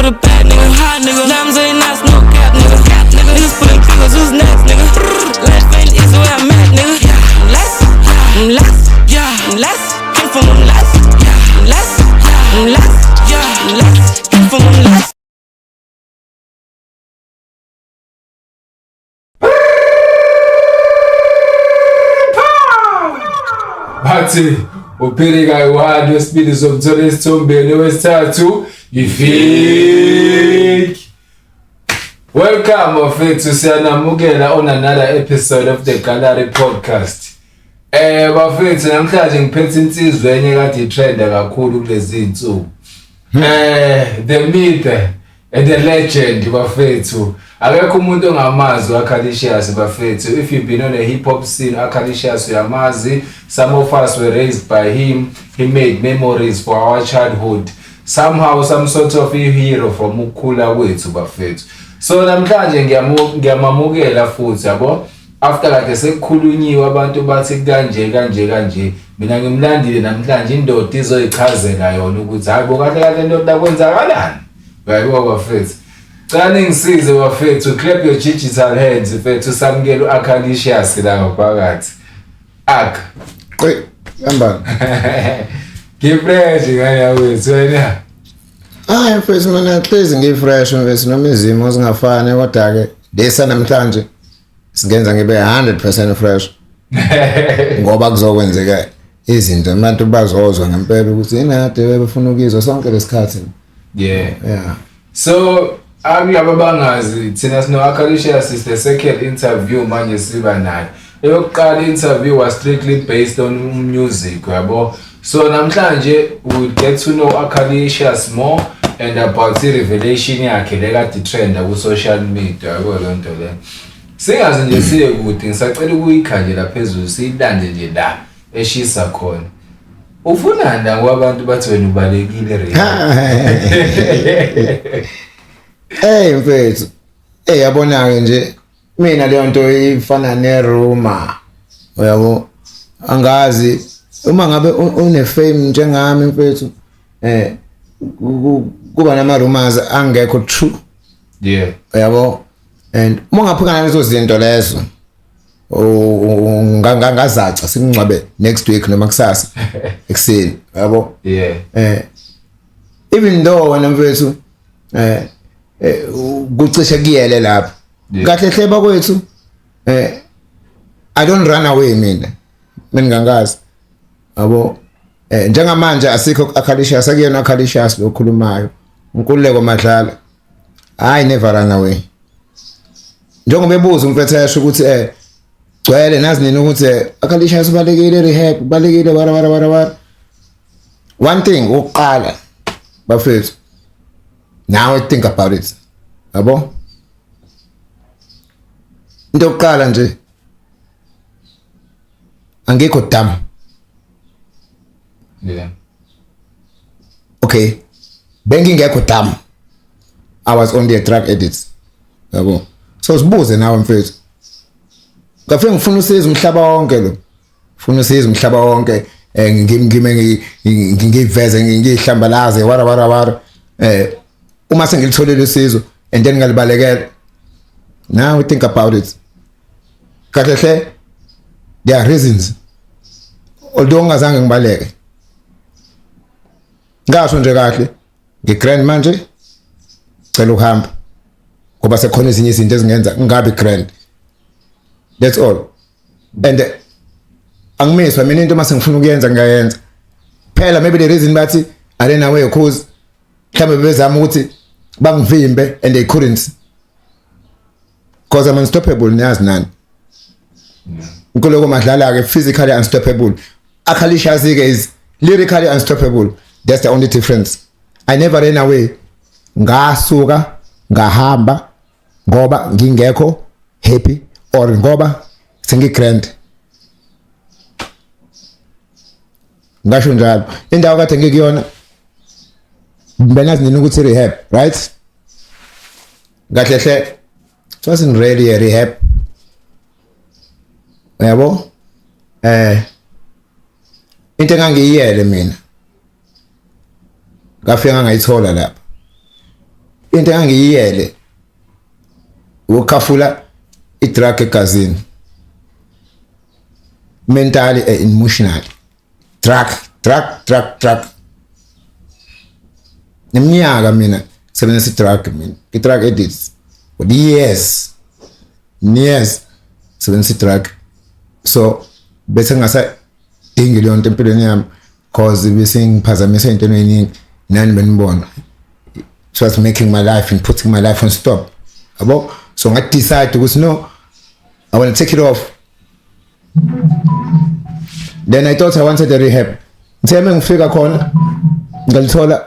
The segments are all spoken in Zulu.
for the bad nigga, hot nigga. Diamonds ain't nice, no cap nigga. Niggas putting fingers, who's next nigga? Last vein is the way I'm at nigga. I'm less, I'm less, came from I'm less, I'm less, came from I'm less. Bathi uphilika iwadi wesibili somthola esithombeni wesithathu ifake. Welcome bafethu, siyanamukela on another episode of the Gallery Podcast. Bafethu namhlanje ngiphethe insizwa enye kade itrenda kakhulu kulezi insuku. The myth and the legend bafethu. Akekho umuntu ongamazi uAkhalicious bafethu. If you've been on a hip hop scene, Akhalicious uyamazi. Some of us were raised by him. He made memories for our childhood. Somehow some sort of a hero from ukhula wethu bafethu. So namhlanje ngiyamamukela futhi yabo. After kade sekukhulunyiwe abantu bathi kanje mina ngimlandile namhlanje indoda izoyichazela yona ukuthi hayibo kahle indoda kwenzakalani. Yabo bafethu. Cala ngisize bafethu, clap your digital hands bafethu, samukela uAkhalicious la ngaphakathi. Ak. Qoy, hamba. Ngifresh ngaya wethu wena. Mfethu mina hlezi ngifresh mfethu noma izimo zingafani kodwa ke lesa namhlanje singenza ngibe 100% fresh. Ngoba kuzokwenzeka izinto abantu bazozwa ngempela ukuthi inade befuna ukizwa sonke lesikhathi. Yeah. Yeah. So Laba bangazi thina sino Akhalicious is the second interview manje siba naye. Eyokuqala interview was strictly based on music yabo. So namhlanje we get to know Akhalicious more and about the revelation yakhe lekade trend ku social media yabo lonto le. Singaze nje siye kude ngisacela ukuyikhanjela phezulu siyilande nje la eshisa khona. Ufuna nda kwabantu bathi wena ubalekile re. Mfethu. Yabona ke nje mina leyo nto ifana neruma. Uyabo? Angazi uma ngabe une fame njengami mfethu kuba nama rumors angekho true. Yeah. Uyabo? And uma ngaphukana lezo zinto lezo ngangazaca singcwabe next week noma kusasa ekseni. Uyabo? Yeah. Even though wena mfethu kucishe kuyele lapha kahle hle bakwethu I don't run away mina ngangazi yabo njengamanje asikho Akhalicious akuyena Akhalicious lokhulumayo unkululeko madlala I never run away njengoba ebuza umfethu yasho ukuthi gcwele nazi nini ukuthi Akhalicious balekile rehab balekile wara one thing uqala bafethu. Now I think about it. Yabo? Into yokuqala nje angekho dumb. Yeah. Okay. Bengingekho dumb. I was only a drug addict. Yabo? So sibuze nawe mfethu. Kafe ngifuna usizo umhlaba wonke lo. Ngifuna usizo umhlaba wonke ngiveze ngihlambalaze wara. Uma sengilitholile usizo and then ngalibalekela. Now we think about it. Kahle there are reasons. Although ngazange ngibaleke. Ngasho nje kahle ngigrand manje cela ukuhamba. Ngoba sekhona izinye izinto ezingenza ngabe grand. That's all. And angimiswa mina into mase ngifuna ukuyenza ngiyayenza. Phela maybe the reason bathi I don't know where cause mhlambe bezama ukuthi bangivimbe and they couldn't because I'm unstoppable niyazi nani. Nkuloko madlala ke physically unstoppable. Akhalicious ke is lyrically unstoppable. That's the only difference. I never ran away. Ngasuka ngahamba ngoba ngingekho happy or ngoba sengigrand. Ngasho njalo indawo kade ngikuyona benazi nini ukuthi rehab, right? Kahle hle it wasn't really a rehab. Yabo? Into engangiyele mina ngafika ngayithola lapha into engangiyiyele ukukhafula i-drug egazini mentally and emotionally drug neminyaka mina sebenzisa i-drug mina i-drug addicts but years sebenzisa i-drug so bese ngasadingi leyo nto empilweni yami cause bese ngiphazamise into eningi nani benibona it was making my life and putting my life on stop yabo so I decide ukuthi no I want to take it off. Then I thought I wanted a rehab. Ngitheme ngifika khona ngalithola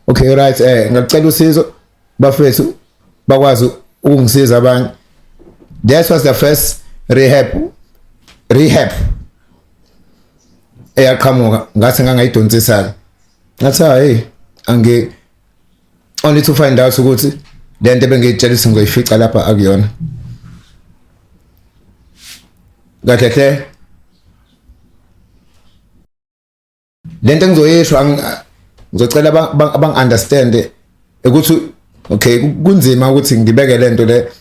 okay right ngicela usizo bafethu bakwazi ukungisiza abanye. That was the first rehab eyaqhamuka ngathi ngangayidonsisa ngathi hey ange only to find out ukuthi lento bengiyitshelisa ngoyifica lapha akuyona kahle lento ngizoyisho ngizocela abang understand ukuthi okay kunzima ukuthi ngibeke lento le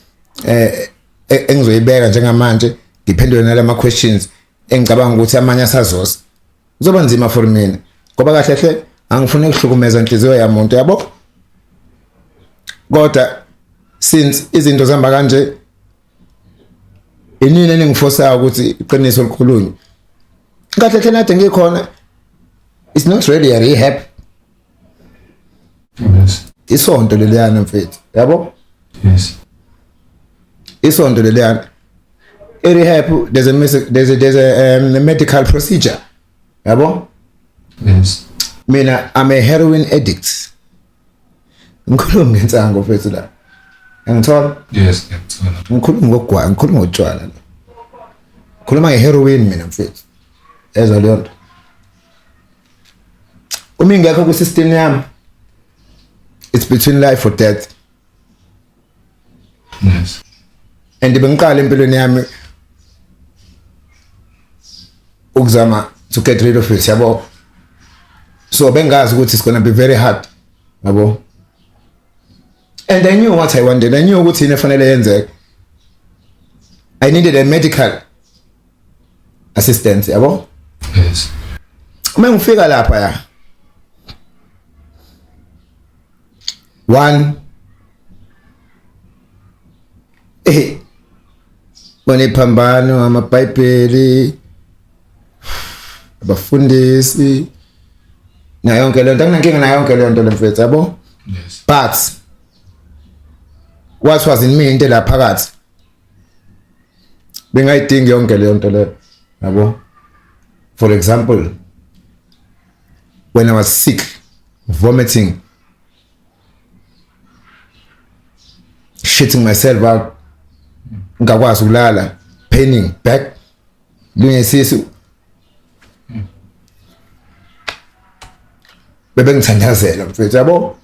engizoyibeka njengamanje ngiphendule nalama questions engicabanga ukuthi amanye asazoza kuzoba nzima for mina ngoba kahle angifuni ukuhlukumeza inhliziyo yamuntu yabo kodwa since izinto zihamba kanje inini engifosa ukuthi iqiniso likhulunywe kahle nathi ngikhona it's not really a rehab Yes. isonto leliyana mfethu yabo Yes. isonto leliyana rehab there's a medical procedure yabo Yes. mina I'm a heroin addict ngikhuluma ngensango mfethu la ngithola Yes, ngiyakuthola. ngikhuluma ngogwa ngikhuluma ngotshwala la ngikhuluma ngeheroin mina mfethu ezwa leyo nto uma ingekho ku system yami it's between life or death Yes. and bengiqala empilweni yami ukuzama to get rid of it yabo so bengazi ukuthi it's going to be very hard yabo and I knew what I wanted. I knew ukuthi inafanele yenzeke. I needed a medical assistance yabo Yes. uma ngifika lapha ya one Bonepambano amabhayibheli abafundisi na yonke lento anginankinga na yonke lento lemfethu yabo Yes. but what was in me into la phakathi bengayidingi yonke leyo nto leyo yabo for example when I was sick vomiting shitting myself out ngakwazi ukulala paining back lunesisu bebengithandazela mfethu yabo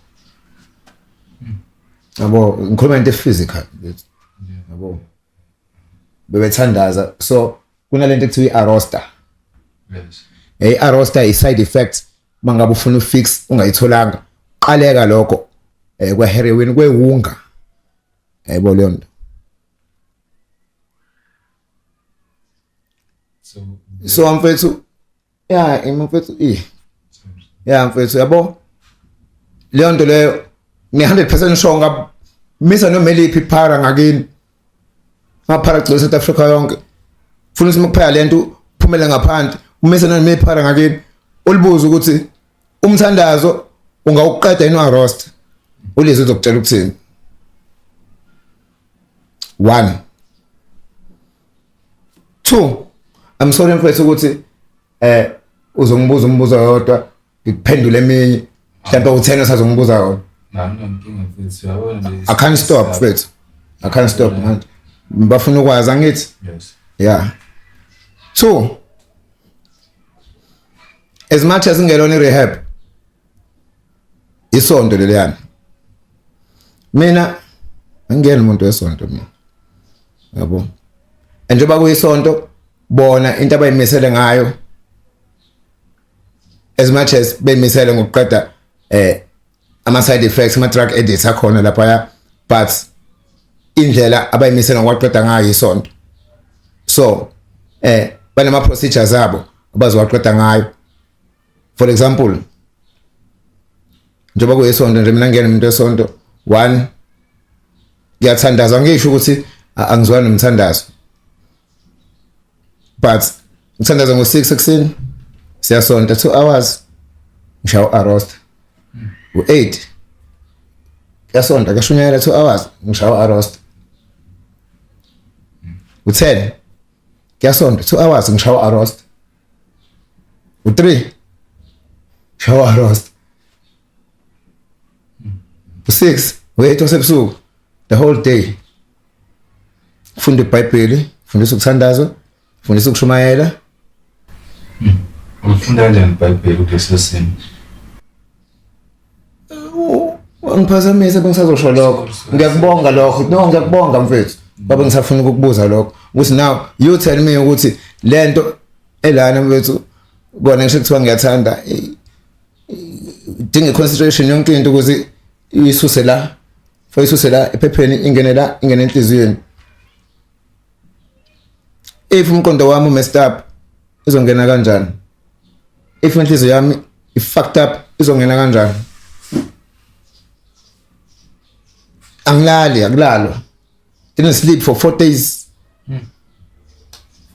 yabo ngikhuluma into physical yabo bebethandaza so kunalento ekuthiwa i-arosta Yes. i-arosta i-side effect mangabe ufuna ufix ungayitholanga qaleka lokho kwa heroin kwewunga yabo leyo nto so mfethu mfethu mfethu yabo leyo nto leyo ni 100% sure misa noma eliphi iphara ngakini ngaphara gcwele South Africa yonke ufuna ukuthi ukuphela lento phumele ngaphandle umisa noma iphara ngakini ulibuza ukuthi umthandazo ungawuqeda yini wa-roast ulezi uzokutshela ukuthini 1 2 I'm sorry mfethu ukuthi uzongibuza umbuzo yodwa ngikuphendule eminye mhlawumbe u10 usazongibuza yona Nginankinga mfethu yabona le. I can't stop mfethu I can't stop man bafuna ukwazi angithi Yes. yeah 2 as much as ngelona i-rehab isonto leliyana mina angiyena umuntu wesonto mina yabo njengoba kuyisonto bona into abayimisele ngayo as much as beyimisele ngokuqeda ama side effects ama drug addicts akhona lapha but indlela abayimisela ngokwaqeda ngayo isonto so banama procedures zabo abazowaqeda ngayo for example njengoba kuyisonto nje mina ngene umuntu wesonto 1 ngiyathandaza ngisho ukuthi angizwani nomthandazo but ngithandaza ngo6 ekseni siyasonta 2 hours ngishawa arost u8 yasonta kashunyela 2 hours ngishawa arost u10 yasonta 2 hours ngishawa arost u3 shower arost u6 u8 wasebusuku the whole day funda iBhayibheli fundisa ukuthandaza fundisa ukushumayela ufunda kanjani iBhayibheli kuleso simo ngiphazamisa bengisazosho lokho ngiyakubonga lokho no ngiyakubonga mfethu baba ngisafuna ukukubuza lokho ukuthi now you tell me ukuthi lento elana mfethu kona ngisho kuthiwa ngiyathanda dinga concentration yonke into ukuze isuse la isuse la ephepheni ingene enhliziyweni if umqondo wami messed up izongena kanjani if inhliziyo yami fucked up izongena kanjani angilali akulalwa didn't sleep for 4 days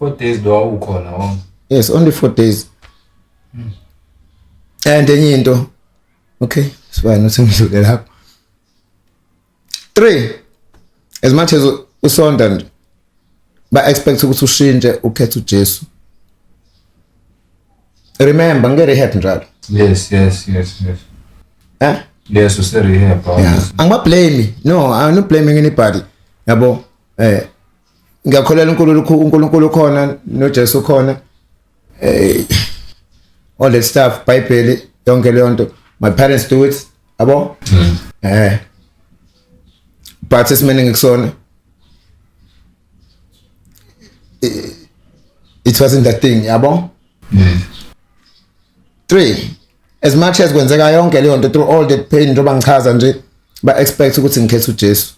4 days lo ukhona wonke yes only 4 days and enye into okay sibani uthi ngidlule lapho 3 as much as usonda nje ba expect ukuthi ushintshe ukhethe uJesu remember nge-rehab njalo yes yes use-rehab angiba blame no I'm not blaming anybody yabo ngiyakholela uNkulunkulu khona noJesu khona all that stuff Bible yonke leyo nto my parents do it yabo but esimene ngikusona it wasn't that thing yabo 3 as much as kwenzeka yonke leyo nto through all that pain njengoba ngichaza nje ba expect ukuthi ngikhethe uJesu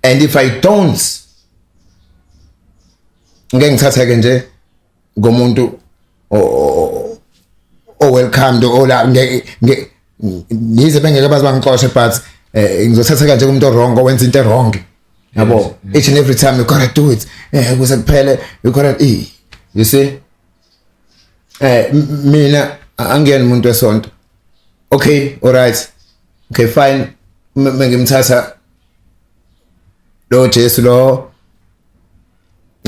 and if I don't ngeke ngithatheke nje ngomuntu welcomed ola ngize bengeke baze bangixoshe but ngizothatheka nje kumuntu wrong owenza into wrong yabo each and every time you gotta do it ukuze kuphele you gotta you see mina angiyena umuntu wesonto okay alright okay fine ngimthatha lo Jesu lo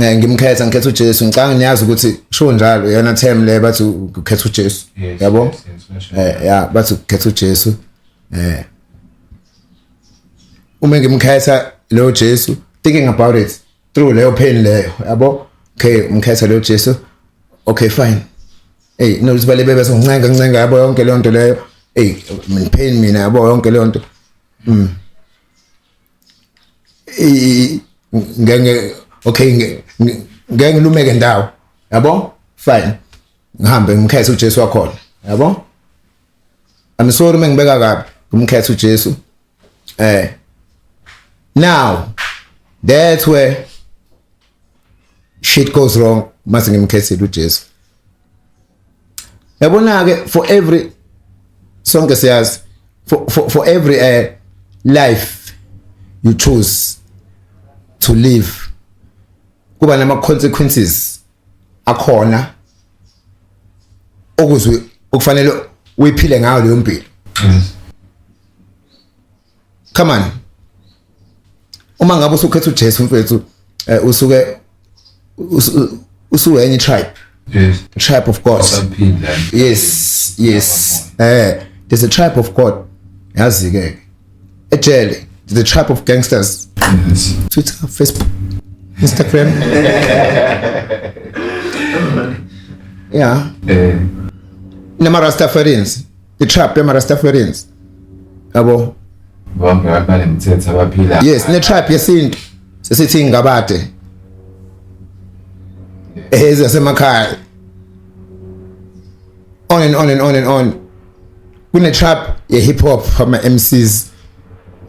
ngikhetha uJesu ngicanga ngiyazi ukuthi sho njalo yena term le bathi ukhetha uJesu yabo bathi ukhetha uJesu uma ngimkhetha lo Jesu thinking about it through leyo pain leyo yabo okay ngikhetha lo Jesu okay fine no sibale bebe soncenga yabo yonke leyo nto leyo min pain mina yabo yonke leyo nto ngenge okay ngeke ngilumeke ndawo yabo fine ngihambe ngimkhethe uJesu wakhona yabo I'm sorry mengibeka kabi ngimkhethe uJesu now that's where shit goes wrong mase ngimkhethile uJesu yabona ke for every sonke siyazi for every life you choose to live kuba nama consequences akhona okuzwe okufanele uyiphile ngayo leyo mpilo come on uma ngabe usukhetha uJesu mfethu usuke any tribe tribe of God yes there's a tribe of God yazi ke ejele there's a tribe of gangsters Twitter Facebook Instagram nama Rastafarians the tribe yama Rastafarians yabo bonke abanemthetho abaphila yes ne tribe yesintu sesithi ngabade ezasemakhaya on and on kune trap ye hip hop ama MCs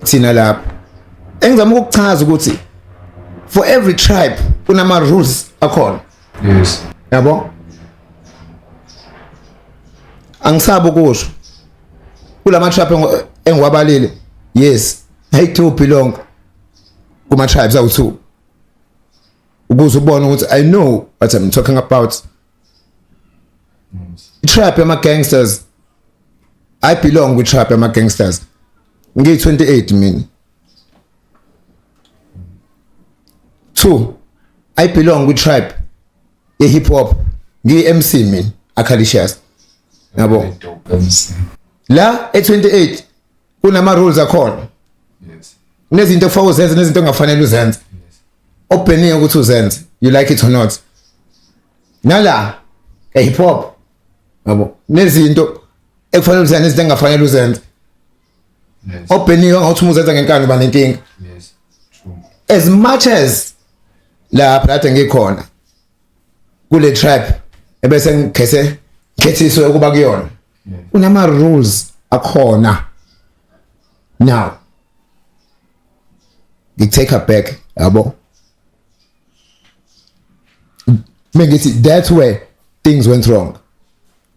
thina lapha engizama ukuchaza ukuthi for every tribe kunama rules akhona. Yes. Yabo angisabi ukusho kulama trap engiwabalile yes I do belong kuma tribes awu2 ukuze ubone ukuthi I know what I'm talking about. Trap ama gangsters I belong with trap ama gangsters ngi 28 mina. 2 I belong with tribe ye hip hop ngi MC mina Akalicious. Yabo la e28 kunama rules akhona. Yes. Nezinto ufaka uzenze nezinto engafanele uzenze. Opening ukuthi uzenze you like it or not. Nala hip hop yabo nezinto ekufanele uzenze nezinto engafanele uzenze. Yes. Opening ngawuthi uzenza ngenkani ba nenkinga. Yes. True. As much as la phakathi ngikhona kule trap ebese ngikhethiswe ukuba kuyona unama rules akhona. Now you take her back yabo mengithi that's where things went wrong.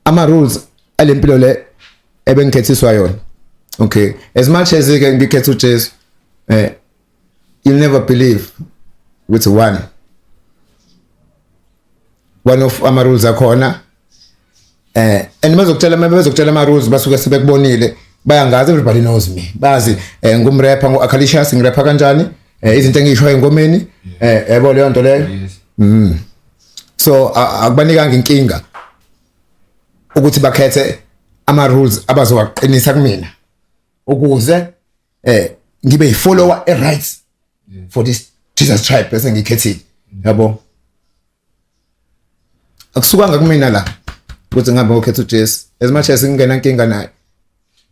Ama rules alempilo le ebengikhethiswa yona. Okay, as much as you can ngikhetha uJesu you'll never believe with one of ama rules akhona and bazokutshela ama rules basuke sebekubonile bayangazi everybody knows me bazi ngumrapper ngoAkalicious ngirapper kanjani izinto engisho engomeni yabo leyo nto leyo. So akubanikanga inkinga ukuthi bakhethe ama rules abazowaqinisa kumina ukuze ngibe yifollower right for this Jesus tribe bese ngikhethile yabo akusukanga kumina la ukuthi ngihambe ngokhetha uJesu as much as ngingena inkinga naye.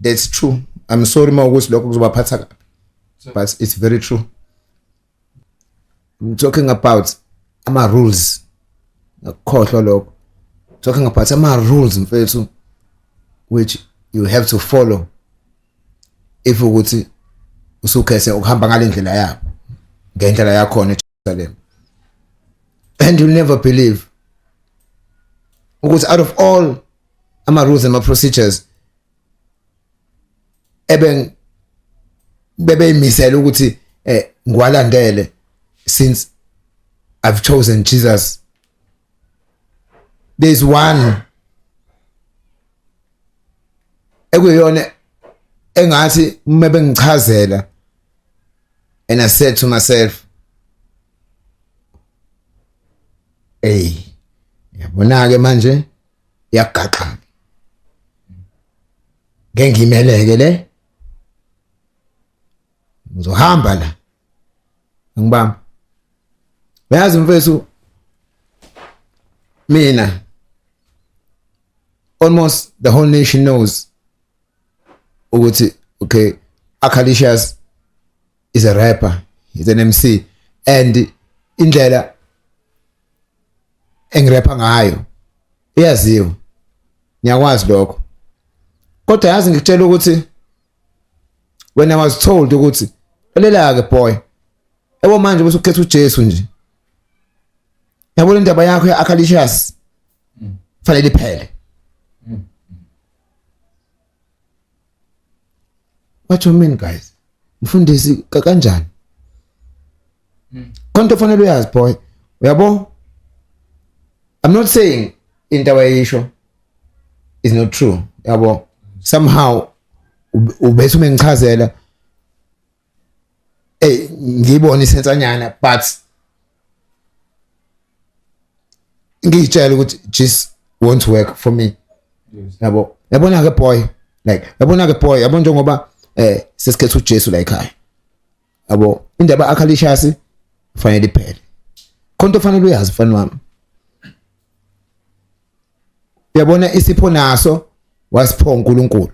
That's true. I'm sorry mawukuthi lokho kuzobaphatha kabi but it's very true. I'm talking about ama rules ngakhohlwa lokho talking about ama rules mfethu which you have to follow if ukuthi usukhethe ukuhamba ngale ndlela yabo ngendlela yakho eJerusalem. And you'll never believe ukuthi out of all ama rules and my procedures bebeyimisela ukuthi ngwalandele since I've chosen Jesus. There's one ekuyona engathi maybe ngichazela and I said to myself yabona ke manje yagaqa ngengimeleke le ngizohamba la ngibamba uyazi mfethu mina almost the whole nation knows ukuthi okay Akalicious is a rapper, he's an MC and indlela engirapper ngayo iyaziwa ngiyakwazi lokho kodwa yazi ngikutshela ukuthi when I was told ukuthi lalela ke boy ebo manje bese ukhetha uJesu nje yabona indaba yakho yaAkalicious fanele iphele. What you mean guys? Mfundisi kanjani? Konke fanele uyazi boy uyabo. I'm not saying into ayisho is not true yabo somehow ubethu mengichazela ngibona isensanyana but ngitshela ukuthi just won't work for me yabo yabona ke boy like yabona ke boy yabo njengoba sesikhetha uJesu la ekhaya yabo indaba Akalicious fanele iphele konke fanele uyazi mfana wami yabona isipho naso wasipho uNkulunkulu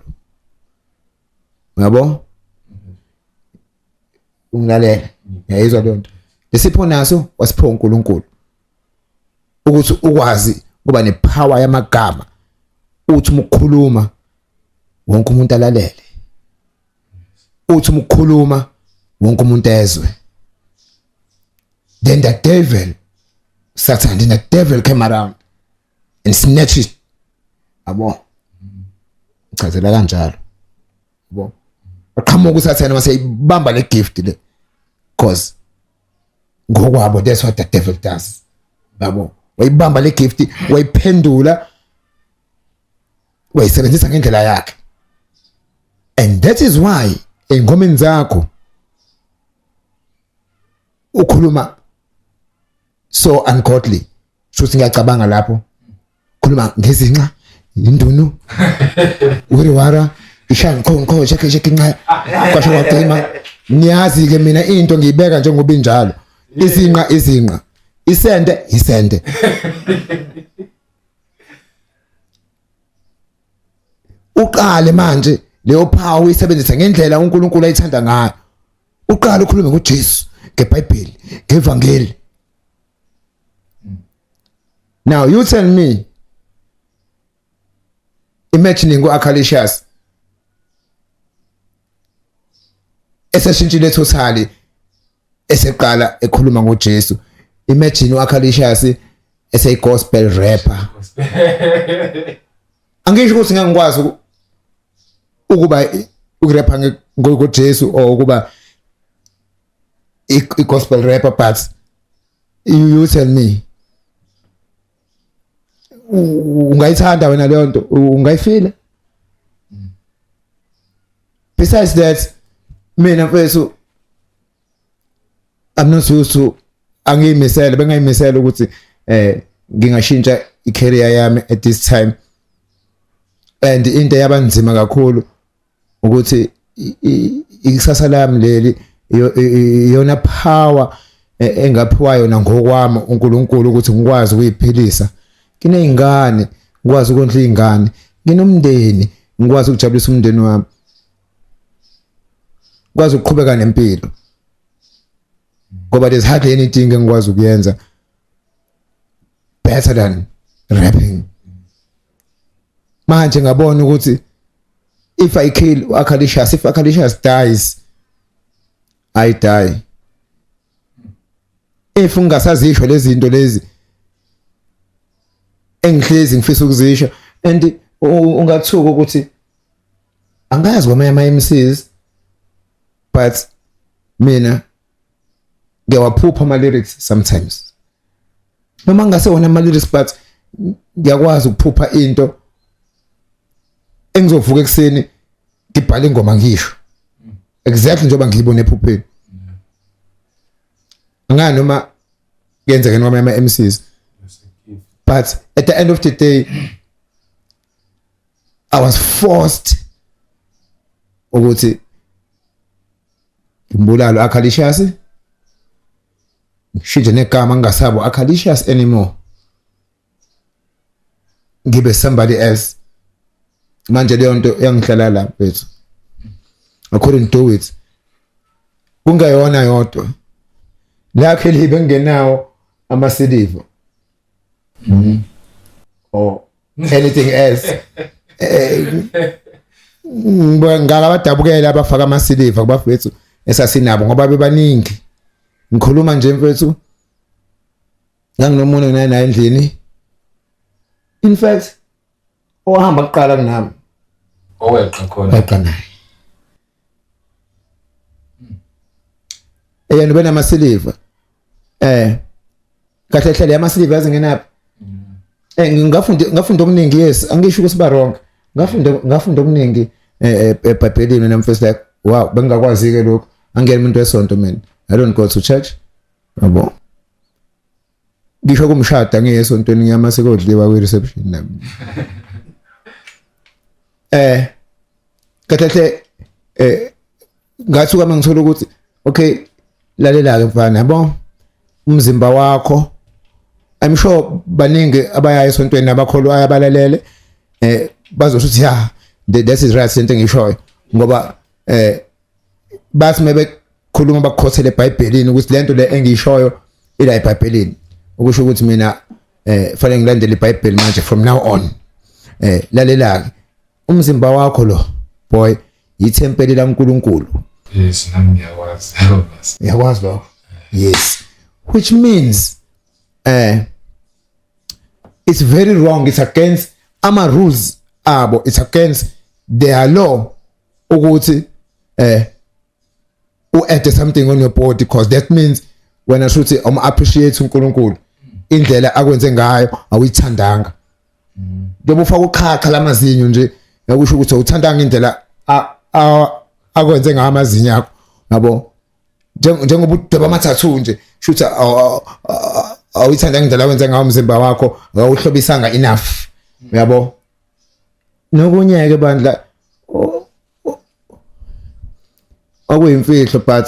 yabo ungalela yayizwa lonto lesipho naso wasipho uNkulunkulu ukuthi ukwazi kuba nepower yamagama uthi ukukhuluma wonke umuntu alalele. Uthi ukukhuluma wonke umuntu ezwe. Then the devil, Satan, then the devil came around and snatched it. Abo. Chazela kanjalo. Abo. Aqhamuka uSathane mase ibamba le gift le. Cause ngokwabo that's what the devil does. Yabo. Wayibamba le gift, wayiphendula, wayisebenzisa ngendlela yakhe. And that is why engomeni zakho ukhuluma so ungodly. Shuthi ngiyacabanga lapho. Khuluma ngezinqa, indunu. Uriwara, ishaya nkonko sheke inqa. Kwasho waqima. Niyazi ke mina into ngiyibeka njengoba injalo. Izinqa. Isende. Uqale manje leyo power uyisebenzisa ngendlela uNkulunkulu ayithanda ngayo. Uqale ukhulume ngoJesu, ngeBhayibheli, ngeVangeli. Now you tell me, imagining uAcalicious eseshintshile totally eseqala ekhuluma ngoJesu. Imagine uAcalicious gospel rapper. Angisho ukuthi ngangikwazi ukuba ukurapper ngoJesu or ukuba gospel rapper, but you tell me, ungayithanda wena leyo nto, ungayifila? Besides that, mina mfethu I'm not used to angiyimisela, bengayimisela ukuthi ngingashintsha icareer yami at this time. And into yabanzima kakhulu ukuthi ikusasa lami leli yona power engaphiwa yona ngokwami uNkulunkulu ukuthi ngikwazi ukuyiphilisa. Kineyingane, ngikwazi ukondla izingane, nginomndeni, ngikwazi ukujabulisa umndeni wami. Ngikwazi ukuqhubeka nempilo. Ngoba there's hardly anything engikwazi ukuyenza better than rapping. Manje ngabona ukuthi if I kill uAcalicious, if Acalicious dies, I die. If ungasazisho lezi zinto lezi engihlezi ngifisa ukuzisho, and ungathuka ukuthi angazi kwama MCs, but mina ngiyawaphupha ama lyrics sometimes. Noma ngase wona ama lyrics, but ngiyakwazi ukuphupha into engizovuka ekseni ngibhale ingoma ngisho exactly njengoba ngiyibone ephupheni. Ngani noma kuyenzeka noma ama MCs, but at the end of the day I was forced ukuthi ngimbulalo Acalicious, ngishintshe negama ngingasabo Acalicious anymore, ngibe somebody else. Manje leyo nto yangihlala lapha bethu. I couldn't do it. Kungayona yodwa. Lakhe libe ngenawo amasiliva. Or anything else. Ngakabadabukela abafaka amasiliva kubafethu esasinabo ngoba bebaningi. Ngikhuluma nje mfethu nganginomuntu naye endlini. In fact, ohamba kuqala kunami. Oweqa khona. Weqa naye. Yena ubena amasiliva. Kahle hle amasiliva azingenaphi? Ngafunda okuningi, yes, angisho ukuthi ba wrong. Ngafunda okuningi eBhayibhelini nami first like wow, bengakwazi ke lokho. Angena umuntu wesonto mina. I don't go to church. Yabo. Ngisho kumshada ngiyesontweni ngiyamase kodliwa kwi reception nami. Kahle ngathuka mangithola ukuthi okay, lalela ke mfana, yabo, umzimba wakho, I'm sure baningi abaya esontweni abakholwayo abalalele bazosho ukuthi yeah, that is right sento ngishoyo ngoba bathi mebekhuluma bakukhothele eBhayibhelini ukuthi lento le engiyishoyo ila eBhayibhelini, ukusho ukuthi mina fanele ngilandele iBhayibheli manje from now on. Lalela umzimba wakho lo boy ithempeli laNkulunkulu. Yes, nami ngiyakwazi. Uyakwazi lo? Yes. Which means it's very wrong. It's against ama rules abo. It's against their law ukuthi add something on your body, because that means when I should say appreciate uNkulunkulu indlela akwenze ngayo awuyithandanga. Njengoba ufaka ukhakha lamazinyo nje yakusho ukuthi awuthandanga indlela akwenze ngayo amazinyo akho, yabo. Njengoba udweba amathathu nje shothi awuyithandanga indlela akwenze ngayo umzimba wakho, awuhlobisanga enough, yabo. Nokunyeke bandla okuyimfihlo, but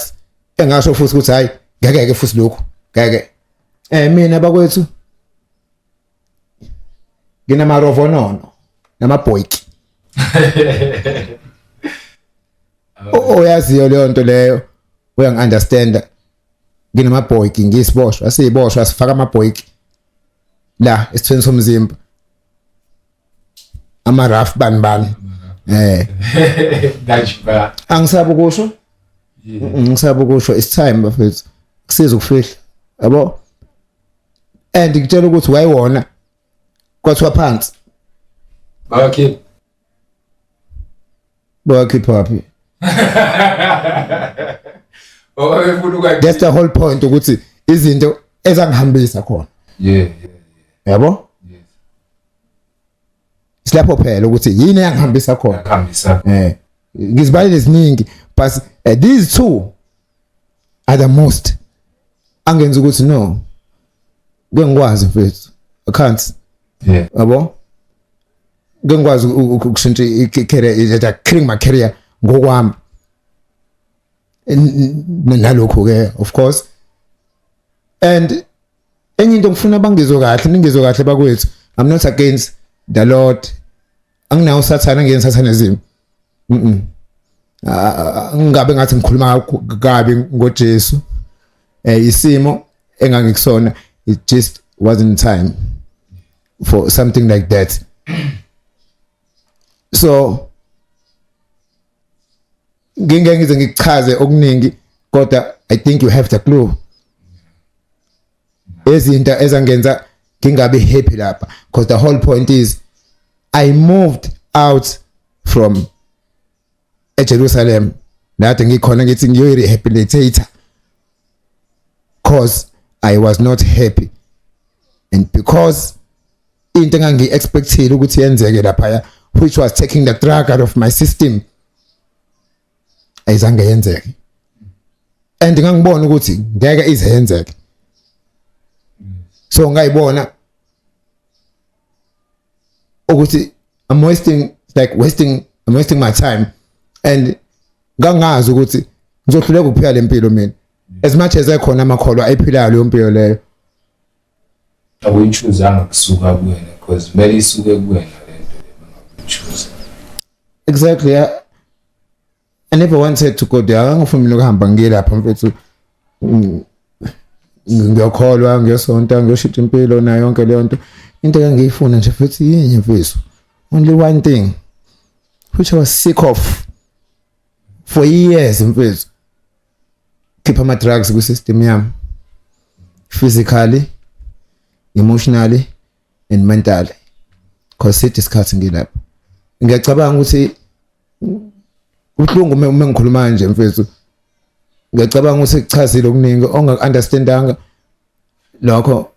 engasho futhi ukuthi hayi ngeke futhi lokho ngeke. Mina bakwethu nginamarovonono namabhoyiki. Oyaziyo leyo nto leyo, uyangi-understanda. Nginamabhoyiki, ngisiboshwa, asiyiboshwa sifaka amabhoyiki la esithweni somzimba. Ama-rough bani. Dajiba. Angisabi ukusho. Ngisabi ukusho, it's time bafethu. Kusiza ukufihla, yabo. And ngitshela ukuthi wayiwona kwathiwa phansi. Bawakhipha phi? That's the whole point ukuthi izinto ezangihambisa khona. Yeah. Yabo? Yes. Silapho phela ukuthi yini engihambisa khona. Yakhambisa. Ngizibali eziningi, but these two are the most angenza ukuthi no. Ngengikwazi mfethu. I can't. Yeah. Yabo? Ngengikwazi ukushintsha i-career, creating my career ngokwami. Nalokho ke of course. And enye into ngifuna bangizwe kahle, ningizwe kahle bakwethu. I'm not against the Lord. Anginawo usathana ngensathananism. Ngabe ngathi ngikhuluma kabi ngoJesu. Isimo engangikusona, it just wasn't time for something like that. So ngingengize ngichaze okuningi, kodwa I think you have the clue. Ezinto ezangenza ngingabe happy lapha, because the whole point is I moved out from Jerusalem. Nathi ngikhona ngithi ngiyoyi-rehabilitator because I was not happy, and because into engangi-expectile ukuthi yenzeke lapha, which was taking the drug out of my system, ayizange yenzeke. And ngangibona ukuthi ngeke ize yenzeke. So ngayibona ukuthi I'm wasting my time, and ngangazi ukuthi ngizohluleka ukuphila lempilo mina. As much as ekhona amakholwa ayiphilayo leyo mpilo leyo, awuyichuzanga kusuka kuwena, because mele isuke kuwena lento bengakuchoose. Exactly. I never wanted to go there. Angifuni ukuhamba ngilapha mfethu. Ngiyakholwa, ngiyosonta, ngiyoshintsha impilo na yonke leyo nto. Into engangiyifuna nje futhi yinye mfethu. Only one thing which I was sick of for years mfethu. Keep my drugs ku system yami. Physically, emotionally and mentally. Because sithi isikhathi ngilapha. Ngiyacabanga ukuthi uhlungu uma ngikhuluma nje mfethu. Ngiyacabanga ukuthi kuchazile okuningi ongaku-understandanga lokho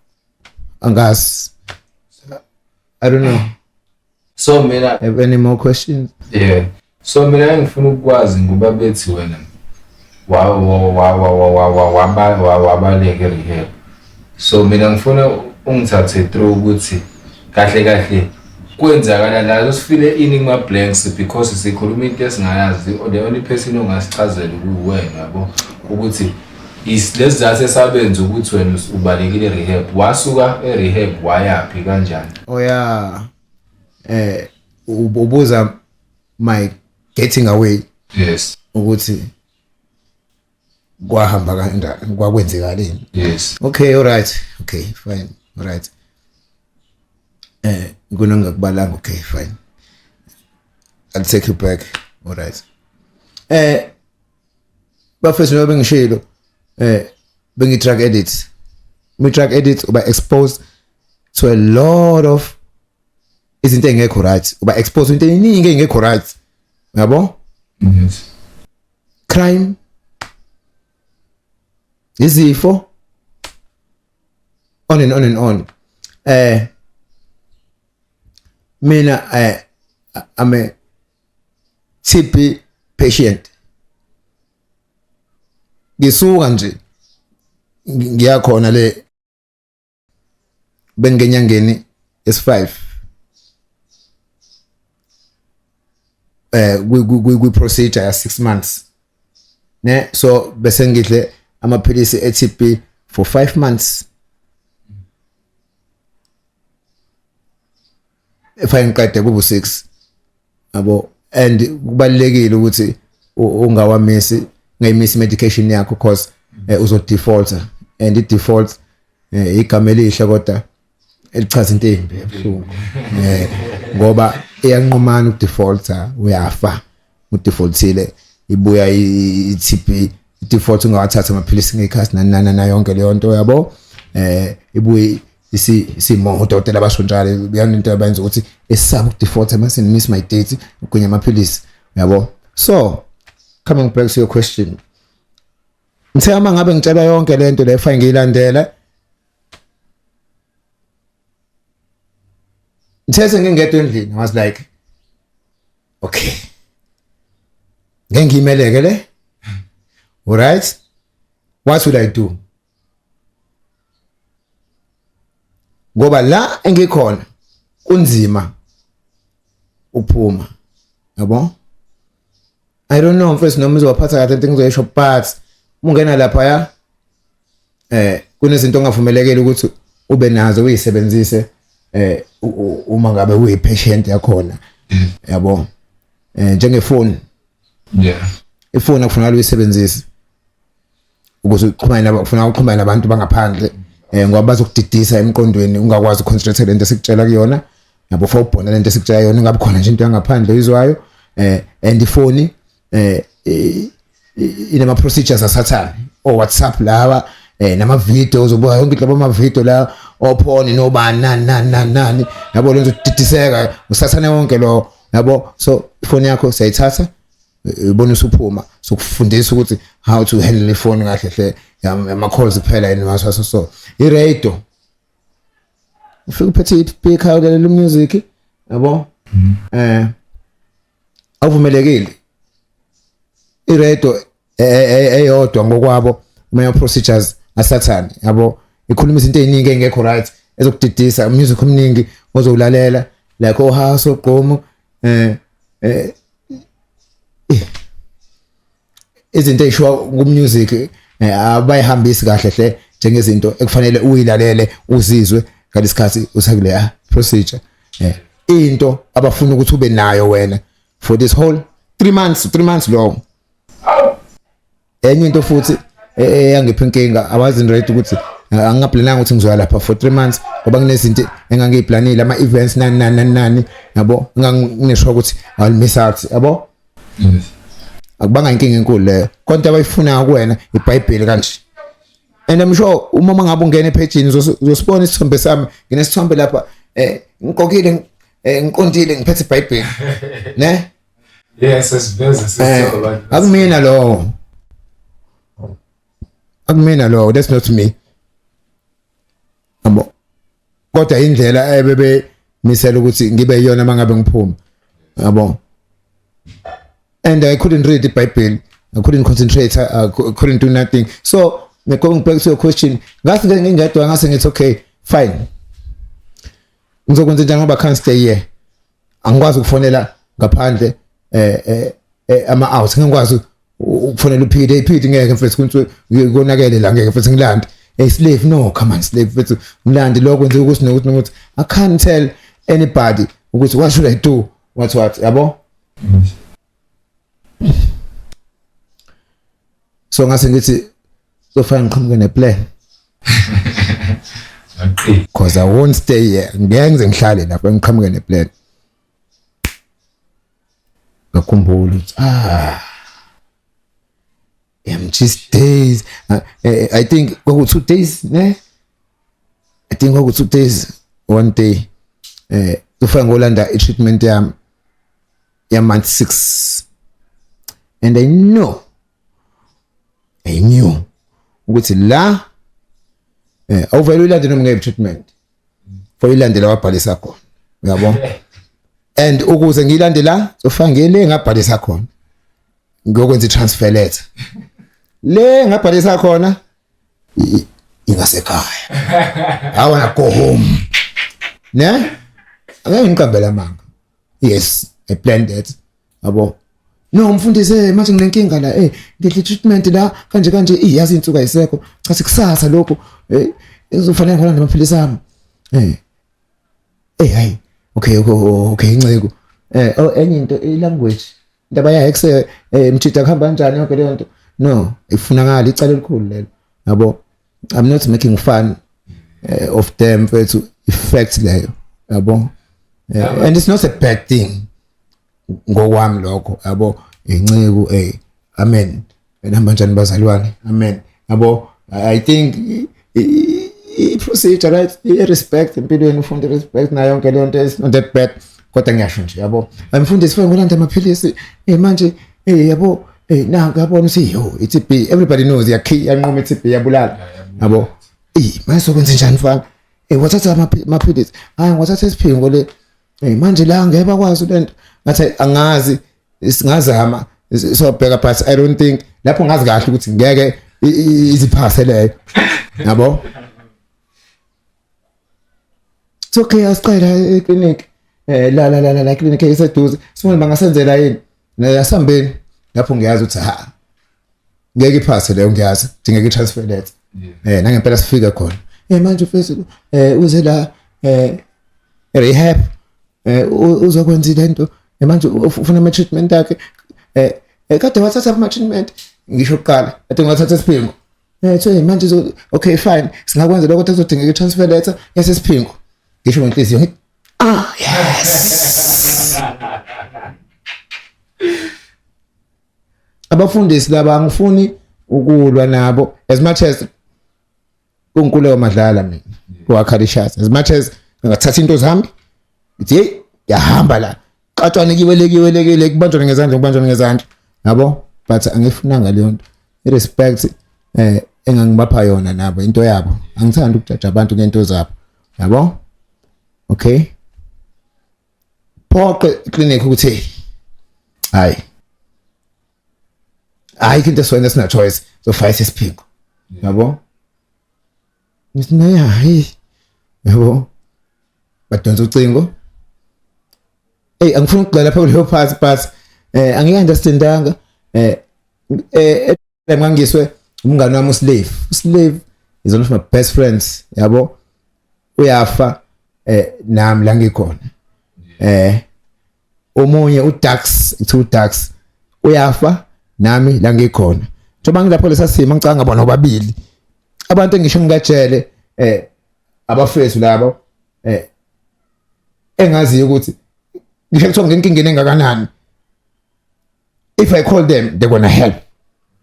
angazi. I don't know. So mina have any more questions? Yeah. So mina ngifuna ukwazi ngoba bethi wena wabaleke rehab. So mina ngifuna ungithathe through ukuthi kahle kwenzakala la sifile ini kuma blanks, because sikhuluma into esingayazi. The only person ongasichazela kuwena yabo ukuthi lesizathu esabenza ukuthi wena ubalekile rehab. Wasuka rehab wayapi kanjani? Oh yeah. Ubuza my getting away. Yes. Ukuthi kwahamba kanjani, kwakwenzekaleni. Yes. Okay, all right. Okay, fine. All right. Ngikubalanga. Okay, fine. I'll take you back. Alright. Bafethu noma ngishilo bengi drug edit. Mi drug edit uba exposed to a lot of izinto engekho right. Uba exposed into eningi engekho right. Yabo? Yes. Crime. Izifo. On and on and on. Mina I'm a TB patient. Ngisuka nje ngiyakhona le bengenyangeni S5 we procedure ya 6 months ne so bese ngidle amaphilisi eTB for 5 months if I ngiqede kubu 6 yabo and kubalekile ukuthi ungawamisi ngayimisi medication yakho because uzo defaulter and it default igama elihle kodwa elichaza into embi ebuhlungu ngoba iyanqumana udefaulter uyafa udefaultile ibuya iTB default ungawathatha amaphilisi ngekhazi na yonke leyo nto yabo ibuye isimo udokotela bashonjale uyanto abenza ukuthi esaba udefault mase miss my date ukunya amaphilisi yabo. So coming back to your question, ngithema ngabe ngitshela yonke lento le fine ngiyilandela ngithethe ngingedwa endlini. I was like okay ngengimeleke le alright what should I do ngoba la engikhona kunzima uphuma yabo. I don't know mfethu noma uzowaphatha kahle into ngizoyisho but ungena lapha ya kunezinto ongavumelekile ukuthi ube nazo uyisebenzise uma ngabe uyipatient yakhona yabo njengefoni. Yeah. Ifoni akufanele uyisebenzise ukuze uxhumane nabantu bangaphandle ngoba bazokudidisa emqondweni ungakwazi uconcentrate lento esikutshela kuyona yabo for ubona lento esikutshela yona ngabe khona nje into yangaphandle izwayo and ifoni inama procedures asathana o WhatsApp lawa nama videos ubuka yonke labo ama video la ophone nobani nani yabo lenzo didiseka usathana wonke lo yabo. So ifoni yakho sayithatha ubona usuphuma sokufundisa ukuthi how to handle ifoni kahle hle ama calls phela yini maso so I radio ufika uphethe ipeaker ulalela music yabo awuvumelekile I radio eyodwa ngokwabo ama procedures asathana yabo ikhuluma izinto eziningi engekho right ezokudidisa music omningi ozowulalela like house ogqomo izinto ezisho ku-music abayihambisi kahle hle njengezinto ekufanele uyilalele uzizwe ngalesikhathi usakule procedure into abafuna ukuthi ube nayo wena for this whole 3 months long. Enye into futhi eyangipha inkinga awazi ready ukuthi angingaplananga ukuthi ngizoya lapha for 3 months ngoba kunezinto engangiyiplanile ama events nani yabo nganginesho ukuthi I'll miss out yabo. Yes. Akubanga inkinga enkulu leyo konke abayifuna kuwena iBhayibheli kanje and I'm sure uma ngabe ungena epagini uzosibona isithombe sami nginesithombe lapha ngikokile ngiqondile ngiphethe iBhayibheli ne. Yes, sesiveza akumina lo that's not me amo kodwa indlela ebebe misela ukuthi ngibe yona mangabe ngiphuma yabo. And I couldn't read the Bible. I couldn't concentrate. I couldn't do nothing. So, going back to your question, ngathi ngingedwa ngase ngithi okay, fine. Ngizokwenza njani ngoba can't stay here. Angikwazi ukufonela ngaphandle ama out. Ngikwazi ukufonela uphide ngeke mfethu ukuthi konakele la ngeke mfethu ngilande. Hey slave no, come on slave mfethu ngilande lokho kwenza ukuthi I can't tell anybody ukuthi what should I do? What yabo? So ngase ngithi sofana ngiqhamuke neplan okay because I won't stay here ngeke ngize ngihlale lapha ngiqhamuke neplan ngakhumbula ukuthi just days I think kwaku 2 days ne I think kwaku 2 days one day ufike ngolanda i-treatment yami ya month 6 and I knew ukuthi la awuvela ulande noma ngeke treatment for ilandela wabhalisa khona uyabona and ukuze ngilande la ufike ngile ngabhalisa khona ngiyokwenza i-transfer letter le ngabhalisa khona ingasekhaya I wanna go home ne angeke ngiqambela manga yes I planned that yabo no mfundisi manje nginenkinga la ngidle treatment la kanje iyazi insuku ayisekho cha sikusasa lokho izofanele ngolanda amaphilisi ami hayi okay inceko enye into i-language indaba yayo mthitha kuhamba kanjani yonke leyo nto no ifuna ngale icala elikhulu lelo yabo I'm not making fun of them to effect leyo yabo and it's not a bad thing ngokwami lokho yabo inceko amen nihamba kanjani bazalwane amen yabo I think i-procedure right i-respect empilweni ufunde respect nayo yonke leyo nto is not that bad kodwa ngiyasho nje yabo amfundisi fike ngolanda amaphilisi manje yabo nanga yabona uthi i-TB everybody knows yanqoma i-TB yabulala yabo manje sokwenza njani mfana wathatha amaphilisi wathatha isiphingo le manje la ngeke bakwazi lento ngathi angazi singazama sobheka but I don't think lapho ngazi kahle ukuthi ngeke iziphase leyo yabo it's okay asicela eclinic la clinic eseduze sifuna bangasenzela yini nasambeni lapho ngiyazi ukuthi ngeke iphase leyo ngiyazi dingeka i-transfer letter nangempela sifika khona manje ufisa uze la rehab uzokwenza lento manje ufuna ama treatment akhe kade wathatha ama treatment ngisho ukuqala kade wathatha isiphingo so manje okay fine singakwenza lokho kuzodingeka i-transfer letter yasesiphingo ngisho ngenhliziyo yes abafundisi laba angifuni ukulwa nabo as much as uNkulunkulu madlala mina wakhalishasa as much as ngathatha into zami ithi yahamba la qatshwane kiwelekile kubanjwa ngezandla yabo but angifunanga leyo nto irespect engangibapha yona nabo into yabo angithandi ukujaja abantu ngento zabo yabo okay phoqe clinic ukuthi hayi kinto sona sina choice so fight isiphingo yabo hayi yabo badonsa ucingo angifuni ukugcina lapha kuleyo part but angeke understandanga ngangiswe umngane wami uslave is one of my best friends yabo uyafa nami la ngikhona omunye uDax uyafa nami la ngikhona njengoba ngilapho lesasimo ngicanga bona obabili abantu engisho ngikajele abafethu labo engazi ukuthi ngisho kuthiwa ngenkingeni engakanani if I call them they're gonna help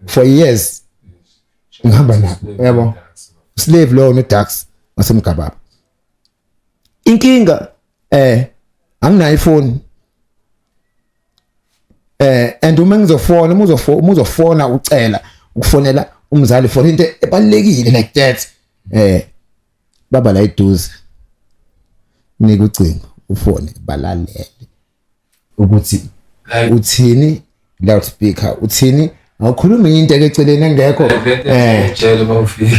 for years ngihamba nabo yabo slave lo noDax ngasemgababa inkinga anginayo iphone and uma ngizofona ucela ukufonela umzali for into ebalekile like that baba la iduze nika ucingo ufone balalele ukuthi uthini loudspeaker uthini awukhuluma into eceleni engekho tshela bawufika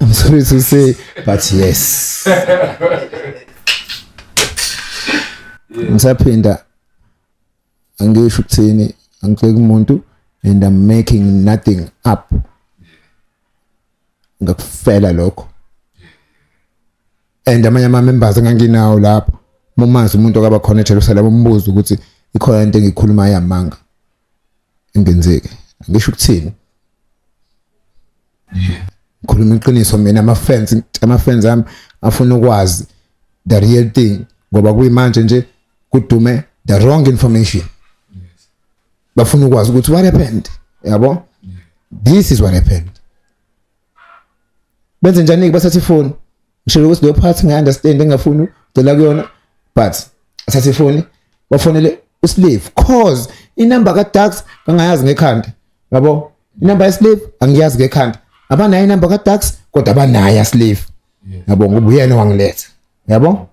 I'm sorry to say but yes ngisaphinda angisho ukuthini angiceke umuntu and I'm making nothing up ngakufela lokho and amanye ama members enganginawo lapho mumazi umuntu okaba khona eJerusalem umbuzo ukuthi ikhona into engikhuluma yamanga engenzeke ngisho ukuthini ngikhuluma iqiniso mina ama fans ami afuna ukwazi the real thing ngoba kuyimanje nje kudume the wrong information bafuna ukwazi ukuthi what happened yabo this is what happened benze njani basathe phone ngishilo ukuthi leyo part ngiunderstand engafuni ucela kuyona but asathe phone bafonele uSlave cause inamba kaDax kangayazi ngekhanda yabo inamba yaSlave angiyazi ngekhanda abanayo inamba kaDax kodwa abanayo yaSlave yabo ngoba uyena wangiletha yabo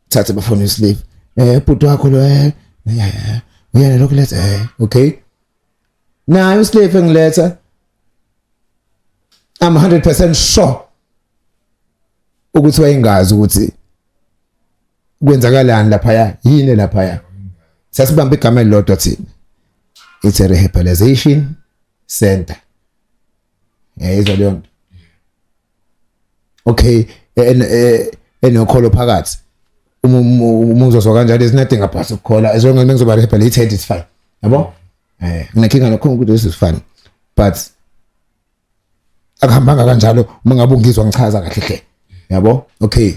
thathe bafone uSlave bhuti wakho lo uyena lokuletha okay nayo uSlave engiletha I'm 100% sure ukuthi wayengazi ukuthi kwenzakalani lapha yini lapha sasibamba igama elilodwa thina it's a rehabilitation center izwa leyo nto okay enokholo phakathi umuzwa kanjalo is nothing apart ukukhola as long as ngizoba rehabilitated it's fine yabo nginakhinga nokho ukuthi this is fine but akuhambanga kanjalo uma ngabe ungizwa ngichaza kahle hle yabo okay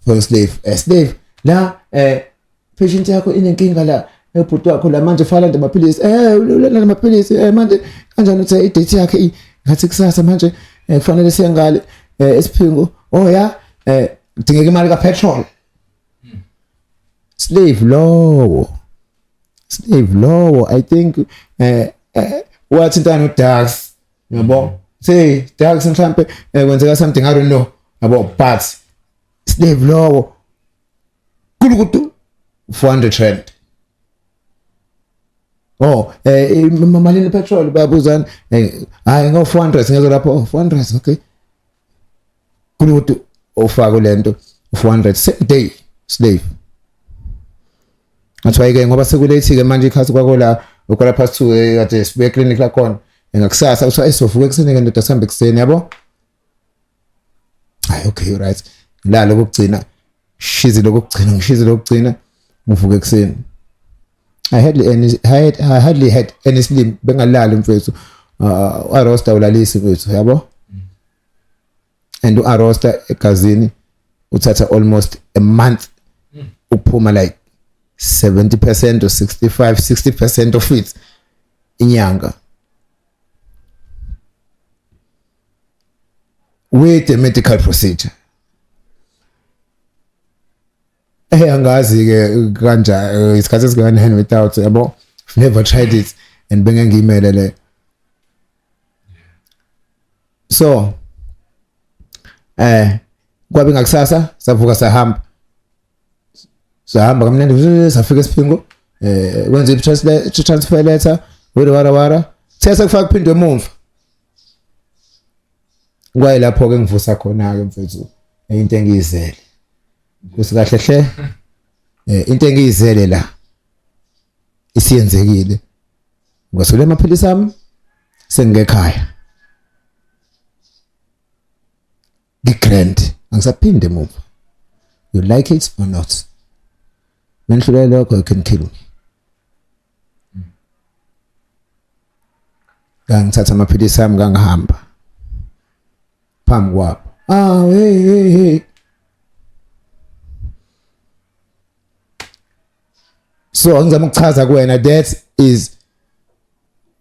for Slave la patient yakho inenkinga la ebhuti wakho la manje fala ndamaphilisi ulana amaphilisi manje kanjani uthe idate yakhe ngathi kusasa manje kufanele siye ngale esiphingo oh ya udingeka imali ka petrol Slave lowo I think wathi intana uDax yabo say Dax mhlambe kwenzeka something I don't know yabo but Slave lowo kulukutu 400 rand malini petrol bayabuzana hayi ngo 400 ngezo lapho 400 okay kulukutu ofaka lento 400 same day Slave athiwa ke ngoba sekulethi ke manje ikhathi kwako la ukora past 2 ade sibe clinic la khona ngakusasa uthiwa isovuka ekseni ke ndoda sambe ekseni yabo hayi okay right la lokugcina shizi lokugcina ngivuka ekseni I hardly had any sleep bengalali mfethu uArosta ulalisi mfethu yabo and uArosta egazini uthatha almost a month uphuma like 70% or 60% of it inyanga with a medical procedure angazi ke kanja isikhathi esingani without yabo never tried it and bengangimele le so kwabe ngakusasa savuka sahamba kamnandi safika esiphingo kwenza i-transfer letter wara sesa kufaka kuphindwe emuva kwaye lapho ke ngivusa khona ke mfethu into engiyizele kusikahle hle into engiyizele la isiyenzekile ngasule amaphilisi ami sengekhaya ngigrand angisaphinde emuva you like it or not Menhlule lokho you can kill me. Ngangithatha amaphilisi ami ngangihamba. Phambi kwabo. Hey. So ngizama ukuchaza kuwena that is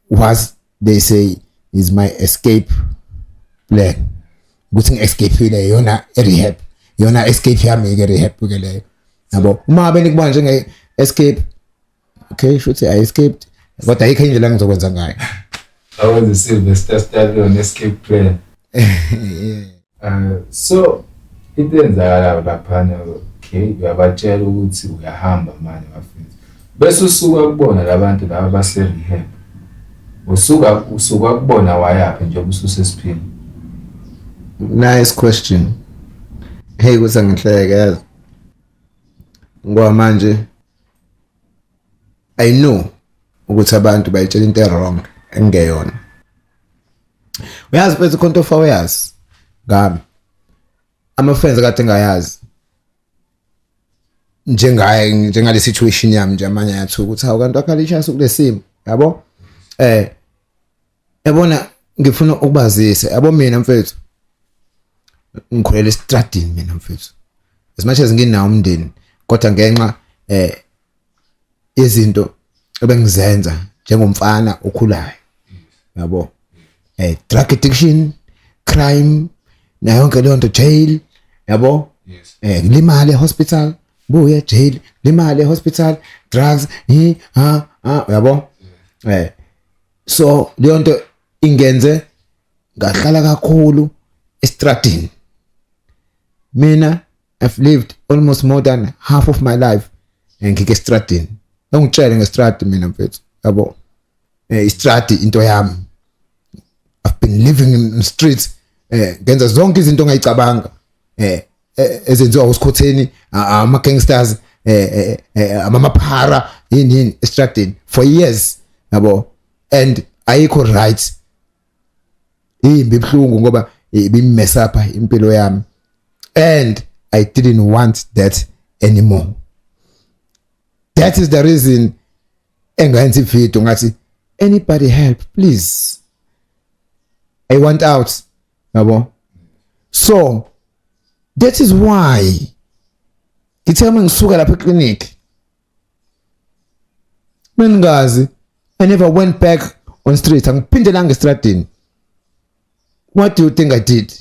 what they say is my escape plan. Ukuthi ngi-escape ile yona rehab. Yona escape yami ke rehab ke leyo. Yabo uma beni kubona njenge escape okay shothi I escaped kodwa ayikho indlela ngizokwenza ngayo awenze Sylvester Stallone escape plan so itenzakala laphana okay uyabatshela ukuthi uyahamba manje bafethu bese usuka kubona labantu laba base rehab usuka kubona wayaphi njengoba ususesiphini nice question hey kusangihleke ngoba manje I know ukuthi abantu bayitshela into wrong engeyona uyazi bese konto fa uyazi ngami ama friends kade ngayazi njengale situation yami nje amanye yathi ukuthi hawu kanti akhalisha kulesimo yabo yabona ngifuna ukubazisa yabo mina mfethu ngikholela estradini mina mfethu as much as nginawo umndeni kodwa ngenxa izinto ebengizenza njengomfana okhulayo yabo drug addiction, crime na yonke leyo nto, jail yabo, limale hospital, buye jail, limale hospital, drugs yabo. So leyo nto ingenze ngahlala kakhulu estradini. Mina I've lived almost more than half of my life ngike estradini. Ngitshela ngestradi mina mfethu yabo. Istradi into yami. I've been living in the streets ngenza zonke izinto ongayicabanga ezenziwa usikhotheni ama gangsters amaphara yini estradini for years yabo, and ayikho right. Ibibhlungu ngoba ibimess up impilo yami, and I didn't want that anymore. That is the reason engenza ivideo ngathi anybody help please, I want out yabo. So that is why ngithema ngisuka lapha eclinic mengazi I never went back on street, angiphindelanga estradini. What do you think I did?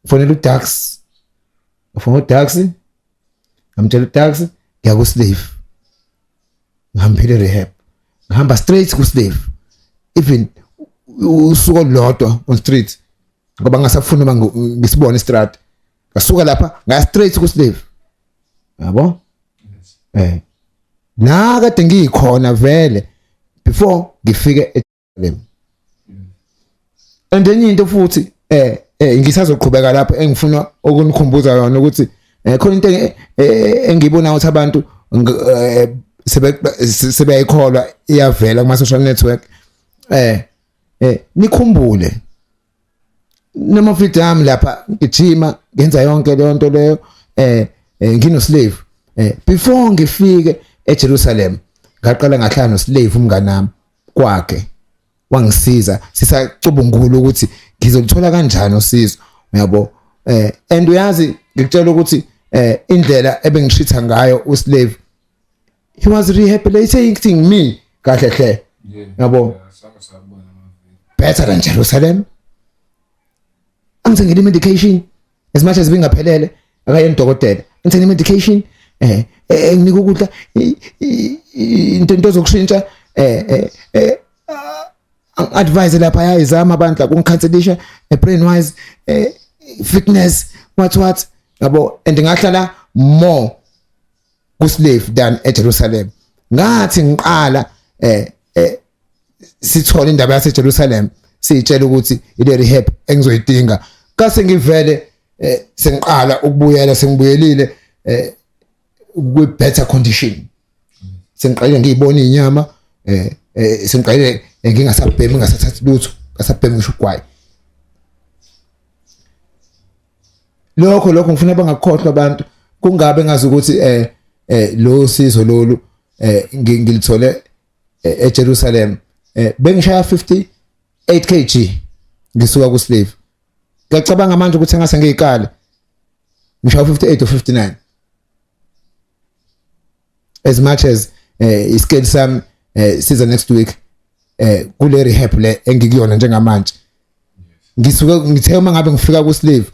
Fonela taxi. Fonela taxi. Ngamtshela taxi ngiya ku slave. Ngihamphile rehab. Ngihamba straight ku slave. Even usuku lodwa on street ngoba ngasafuna ngisibone istrad. Ngasuka lapha ngaya straight ku slave. Yabo? Na kade ngikhona vele before ngifike eJerusalem. And then into futhi ngisazoqhubeka lapha engifuna ukunikhumbuza yona ukuthi khona into engibona ukuthi abantu sebeyikholwa iyavela kuma social network. Nikhumbule noma video yami lapha ngijima ngenza yonke leyo nto leyo ngino slave before ngifike eJerusalem ngaqala ngahlala no slave umngane nami kwakhe wangisiza sisacubungula ukuthi ngizolithola kanjani usizo yabo. And uyazi ngikutshela ukuthi indlela ebengishitha ngayo uslave, he was rehabilitating me kahle hle yabo, better than Jerusalem. Angithengile medication as much as bengaphelele akayeni dokotela, ngithengile medication nginika ukudla into zokushintsha advise lapha yayizama abandla kuncancelisha brain wise fitness what yabo. And ngahlala more ku slave than eJerusalem. Ngathi ngiqala sithola indaba yase Jerusalem sitshela ukuthi ile rehab engizoyidinga kase ngivele sengiqala ukubuyela sengibuyelile ku better condition. Sengiqale ngiyibona inyama sengiqale ngingasabhemi ngasathathi lutho ngasabhemi ngisho ugwayi. Lokho ngifuna bangakhohlwa abantu kungabe ngazi ukuthi lo sizo lolu ngilithole eJerusalem. Bengishaya 58 kg ngisuka ku slave. Ngiyacabanga manje ukuthi ngase ngiyiqala ngishaya 58 or 59 as much as iskale sami siza next week kule rehab le engikuyona njengamanje. Ngisuka ngithe uma ngabe ngifika ku slave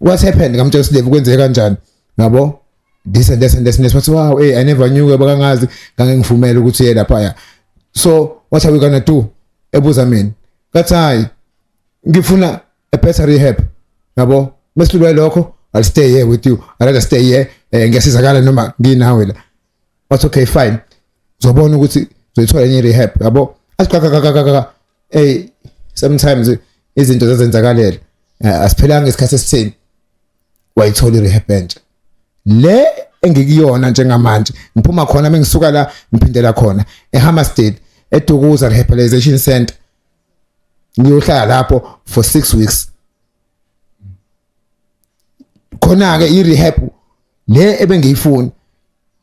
what happened ngamtshela slave kwenzeke kanjani yabo, this and this what wow I never knew abakangazi ngangengivumela ukuthi yena lapha. So what are we gonna do? Ebuza mina ngathi hayi ngifuna a better rehab yabo, mesilwe lokho I'll stay here with you, I'd rather stay here ngiyasizakala noma nginawe la. But okay fine, uzobona ukuthi uzothola enye rehab yabo. Asikaka sometimes izinto zazenzakalela asiphelanga isikhathi esitheni wayithola rehab entsha le engikuyona njengamanje. Ngiphuma khona mengisuka la ngiphindela khona eHammersdale eDukuza Rehabilitation Center ngiyohlala lapho for 6 weeks. Khona ke i-rehab le ebengiyifuna,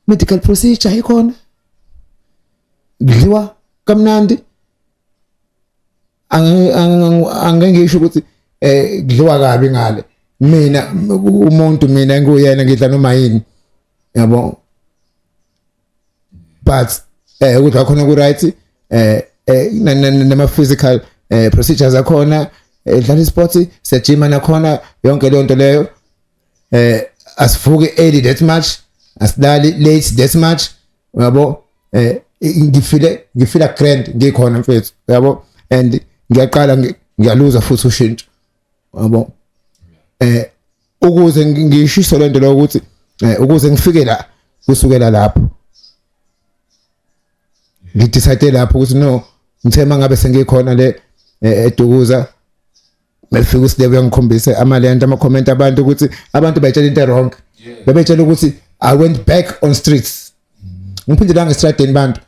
medical procedure ikhona, kudliwa kamnandi, angengisho ukuthi kudliwa kabi ngale. mina umuntu mina ngiyena ngidla noma yini yabo but ukuthi akhona ku right nama physical procedures akhona dlala isport sejima nakhona yonke le nto leyo asivuke early that much asidali late that much yabo ngifila grand ngikhona mfethu yabo and ngiyaqala ngiyaluza futhi ushintsho yabo ukuze ngishiso lento lo ukuthi ukuze ngifike la kusukela lapho ngidecide lapho ukuthi no ngithema ngabe sengikhona le edukuza befika uSilevu ngikhombise amalento ama comment abantu ukuthi abantu bayitshela into wrong bebetshela ukuthi I went back on streets ngiphinde la ngeStradeni bantu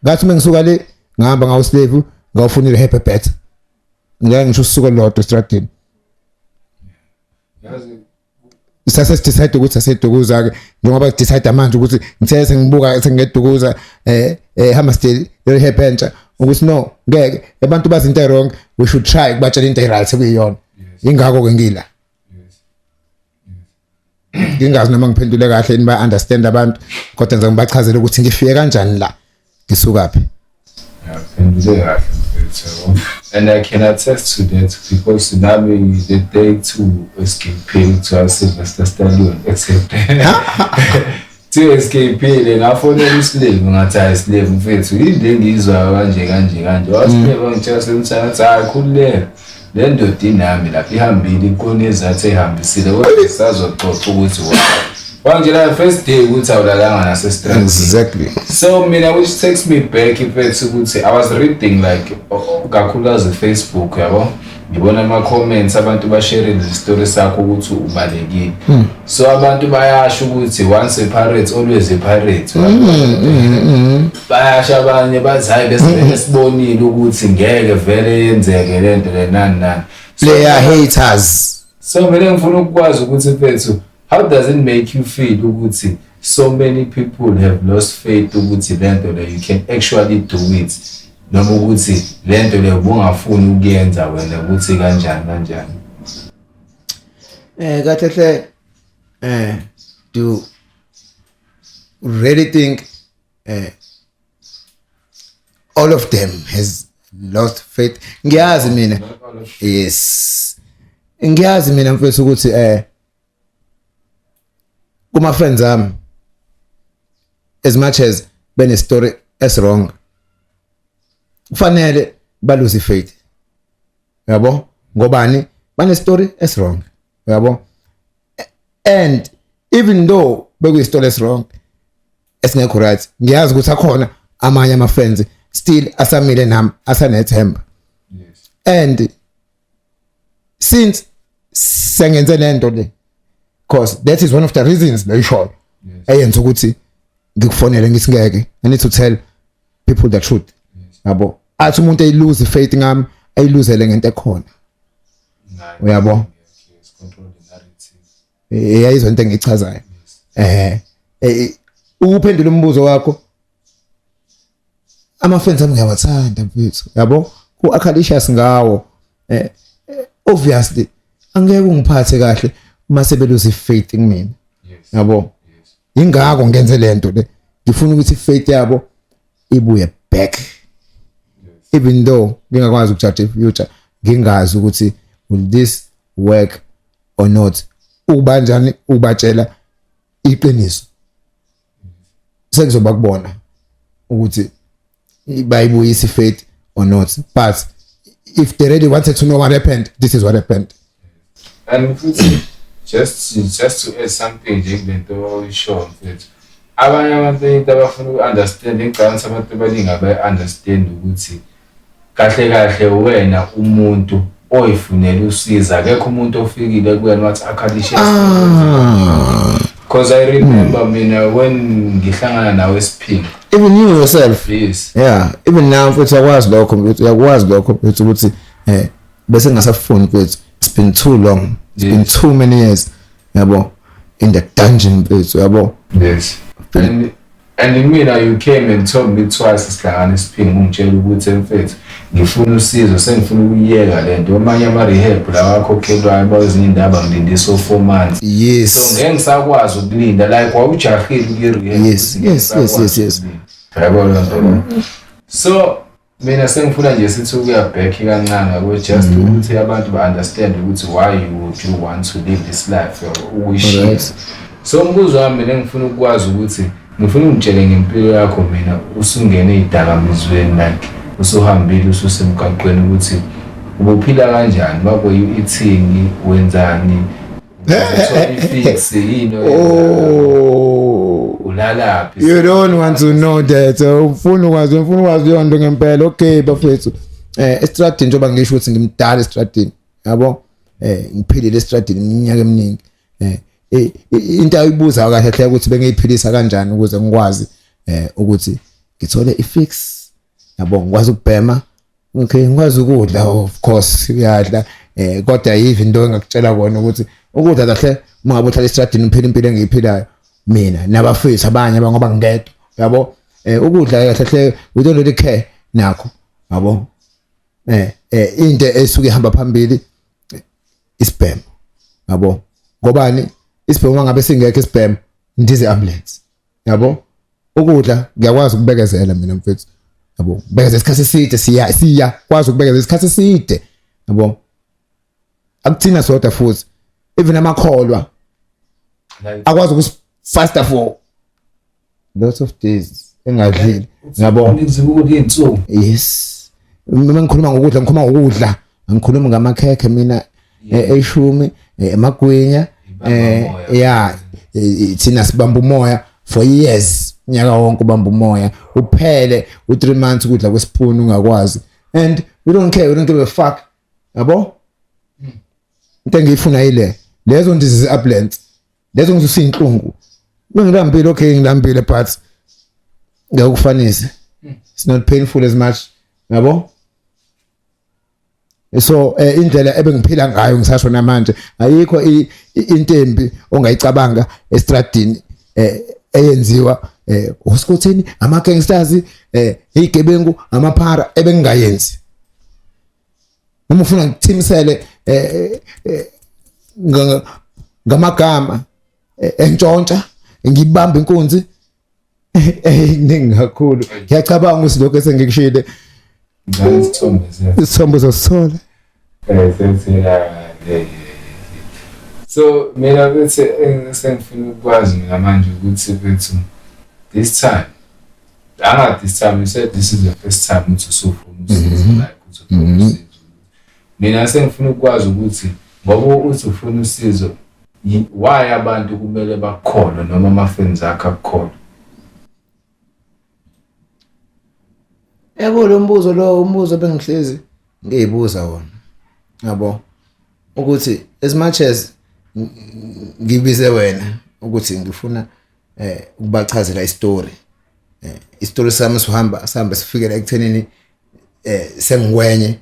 ngathi mengisuka le ngihamba ngawuSilevu ngawufunile happy better ngeke ngisho usuku lodwa eStradeni yazi decide ukuthi asedukuza ke njengoba decide manje ukuthi ngithe sengibuka sengigedukuza hamba still happy entsha ukuthi no ngeke abantu bazi into wrong we should try kubatshela into right kuyiyona ingakho ke ngila ngingazi noma ngiphendule kahle ni ba understand abantu kodwa ngize ngibachazele ukuthi ngifike kanjani la ngisuka phi ngiphendule kahle mfethu and I can attest to that because nami the day to escape to Sylvester Stallone except to escape le ngafonela uSilevu ngathi Silevu mfethu yini ngizwa kanje wasipheka ngitshela sengithi hayi khululeka le ndoda inami lapha ihambile ikone ezathi ehambisile kodwa sazoxoxa ukuthi wangela first day ukuthi awulalanga nase strand exactly so mina which takes me back mfethu ukuthi I was reading like kakhulukazi Facebook yabo ngibona ama comments abantu bashare the story sakho ukuthi ubalekile so abantu bayasho ukuthi once a pirate always a pirate bayasha abanye bathi hayi bese sibonile ukuthi ngeke vele yenzeke lento le nani player haters so mina ngifuna ukwazi ukuthi mfethu how does it make you feel ukuthi so many people have lost faith ukuthi lento le you can actually do it noma ukuthi lento le ubungafuni ukuyenza wena ukuthi kanjani kahle do really think all of them has lost faith ngiyazi mina yes ngiyazi mina mfethu ukuthi kuma friends as much as bene story as wrong kufanele baluze faith yabo ngobani bane story as wrong yabo and even though bekuyi story as wrong esingekho right ngiyazi ukuthi akhona amanye ama friends still asamile nami asanethemba and since sengenze lento le because that is one of the reasons they show ayenza ukuthi ngikufonele ngithi ngeke I need to tell people the truth yabo athi umuntu ayilose faith ngami ayiluzele ngento ekhona uyabo yayizwa into engichazayo ukuphendula umbuzo wakho ama friends ami ngiyawathanda mfethu yabo ku Akalicious ngawo obviously angeke ungiphathe kahle uma sebelose faith kimina yabo ingakho ngenze lento le ngifuna ukuthi faith yabo ibuye back even though ngingakwazi ukujudge future ngingazi ukuthi will this work or not ubanjani ubatshela iqiniso sekuzoba kubona ukuthi bayibuyisa faith or not but if they really wanted to know what happened this is what happened and just to add something nje kulento isho mfethu abanye abantu abafuna ukunderstand ingcabanga abantu baningi abayi-understand ukuthi kahle wena umuntu oyifunela usiza akekho umuntu ofikile kuyena wathi Akalicious because I remember mina when ngihlangana nawe eSphingi even you yourself yes yeah even now mfethu yakwazi lokho mfethu yakwazi lokho mfethu ukuthi bese ngasafuni mfethu it's been too long it's been too many years yabo in the dungeon mfethu yabo yes and mina you came and told me twice sihlangana eSphingi ungitshela ukuthi mfethu ngifuna usizo sengifuna ukuyeka lento amanye ama-rehab lawa akhokhelwayo bawezinye indaba ngilindisa 4 months yes so ngeke ngisakwazi ukulinda like wawujahile ukuye-rehab yes yabo lonto so mina sengifuna nje sithi ukuya back kancane yabo just ukuthi abantu ba-understand ukuthi why would you want to live this life uyishiya so umbuzo wami mina ngifuna ukwazi ukuthi ngifuna ungitshele ngempilo yakho mina usungene ey'dakamizweni like usuhambile ususemgaqweni ukuthi ubuphila kanjani bako ithini wenzani ifix yini ulalaphi you don't want to know that ufuna ukwazi yonto ngempela okay bafethu estradini njengoba ngisho ukuthi ngimdala estradini yabo ngiphilile estradini iminyaka eminingi into ayibuza kahle hle ukuthi bengiyiphilisa kanjani ukuze ngikwazi ukuthi ngithole ifix yabo ngikwazi ukubhema okay ngikwazi ukudla of course uyadla kodwa yivi into engakutshela kona ukuthi ukudla kahle mangabe uhlala estradini uphila impilo engiyiphilayo mina nabafethu abanye ngoba ngedwa yabo ukudla kahle hle we don't really care nakho yabo into esuke ihamba phambili isibhema yabo ngobani isibhema ngabe singekho isibhema ndize ambulance yabo ukudla ngiyakwazi ukubekezela mina mfethu yabo bekezela isikhathi eside siya kwazi ukubekezela isikhathi eside yabo akuthina sodwa futhi even amakholwa akwazi ukufaster for lots of days engadlile yabo ngizibukela insuku yes mina ngikhuluma ngokudla ngikhuluma ngamakhekhe mina eshumi emagwinya thina sibamba umoya for years nyaka wonke ubamba umoya uphele u3 months ukudla kwesipuni ungakwazi and we don't give a fuck yabo into engiyifuna ile lezo ndizi ambulance lezo ngizusiyinhlungu ngilambile okay ngilambile but ngikufanise it's not painful as much yabo so indlela ebengiphila ngayo ngisasho namanje ayikho intembi ongayicabanga estradini eyenziwa uScottini ama gangsters igebengu amaphara ebengingayenzi uma ufuna ngithimisele ngamagama entshontsha ngibamba inkunzi iningi kakhulu ngiyacabanga ukuthi lokho esengikushile isithombe sosithola so mina bethi sengifuna ukwazi ngamanje ukuthi bethu this time you said this is the first time ukuthi usufuna usizo like ukuthi mina sengifuna ukwazi ukuthi ngoba uthi ufuna usizo why abantu kumele bakholwe noma ama-friends akho akukholwe yabo lo mbuzo bengihlezi ngiyibuza wona yabo ukuthi as much as ngibize wena ukuthi ngifuna ukubachazela istory sami sihamba sifikela ekuthenini sengikwenye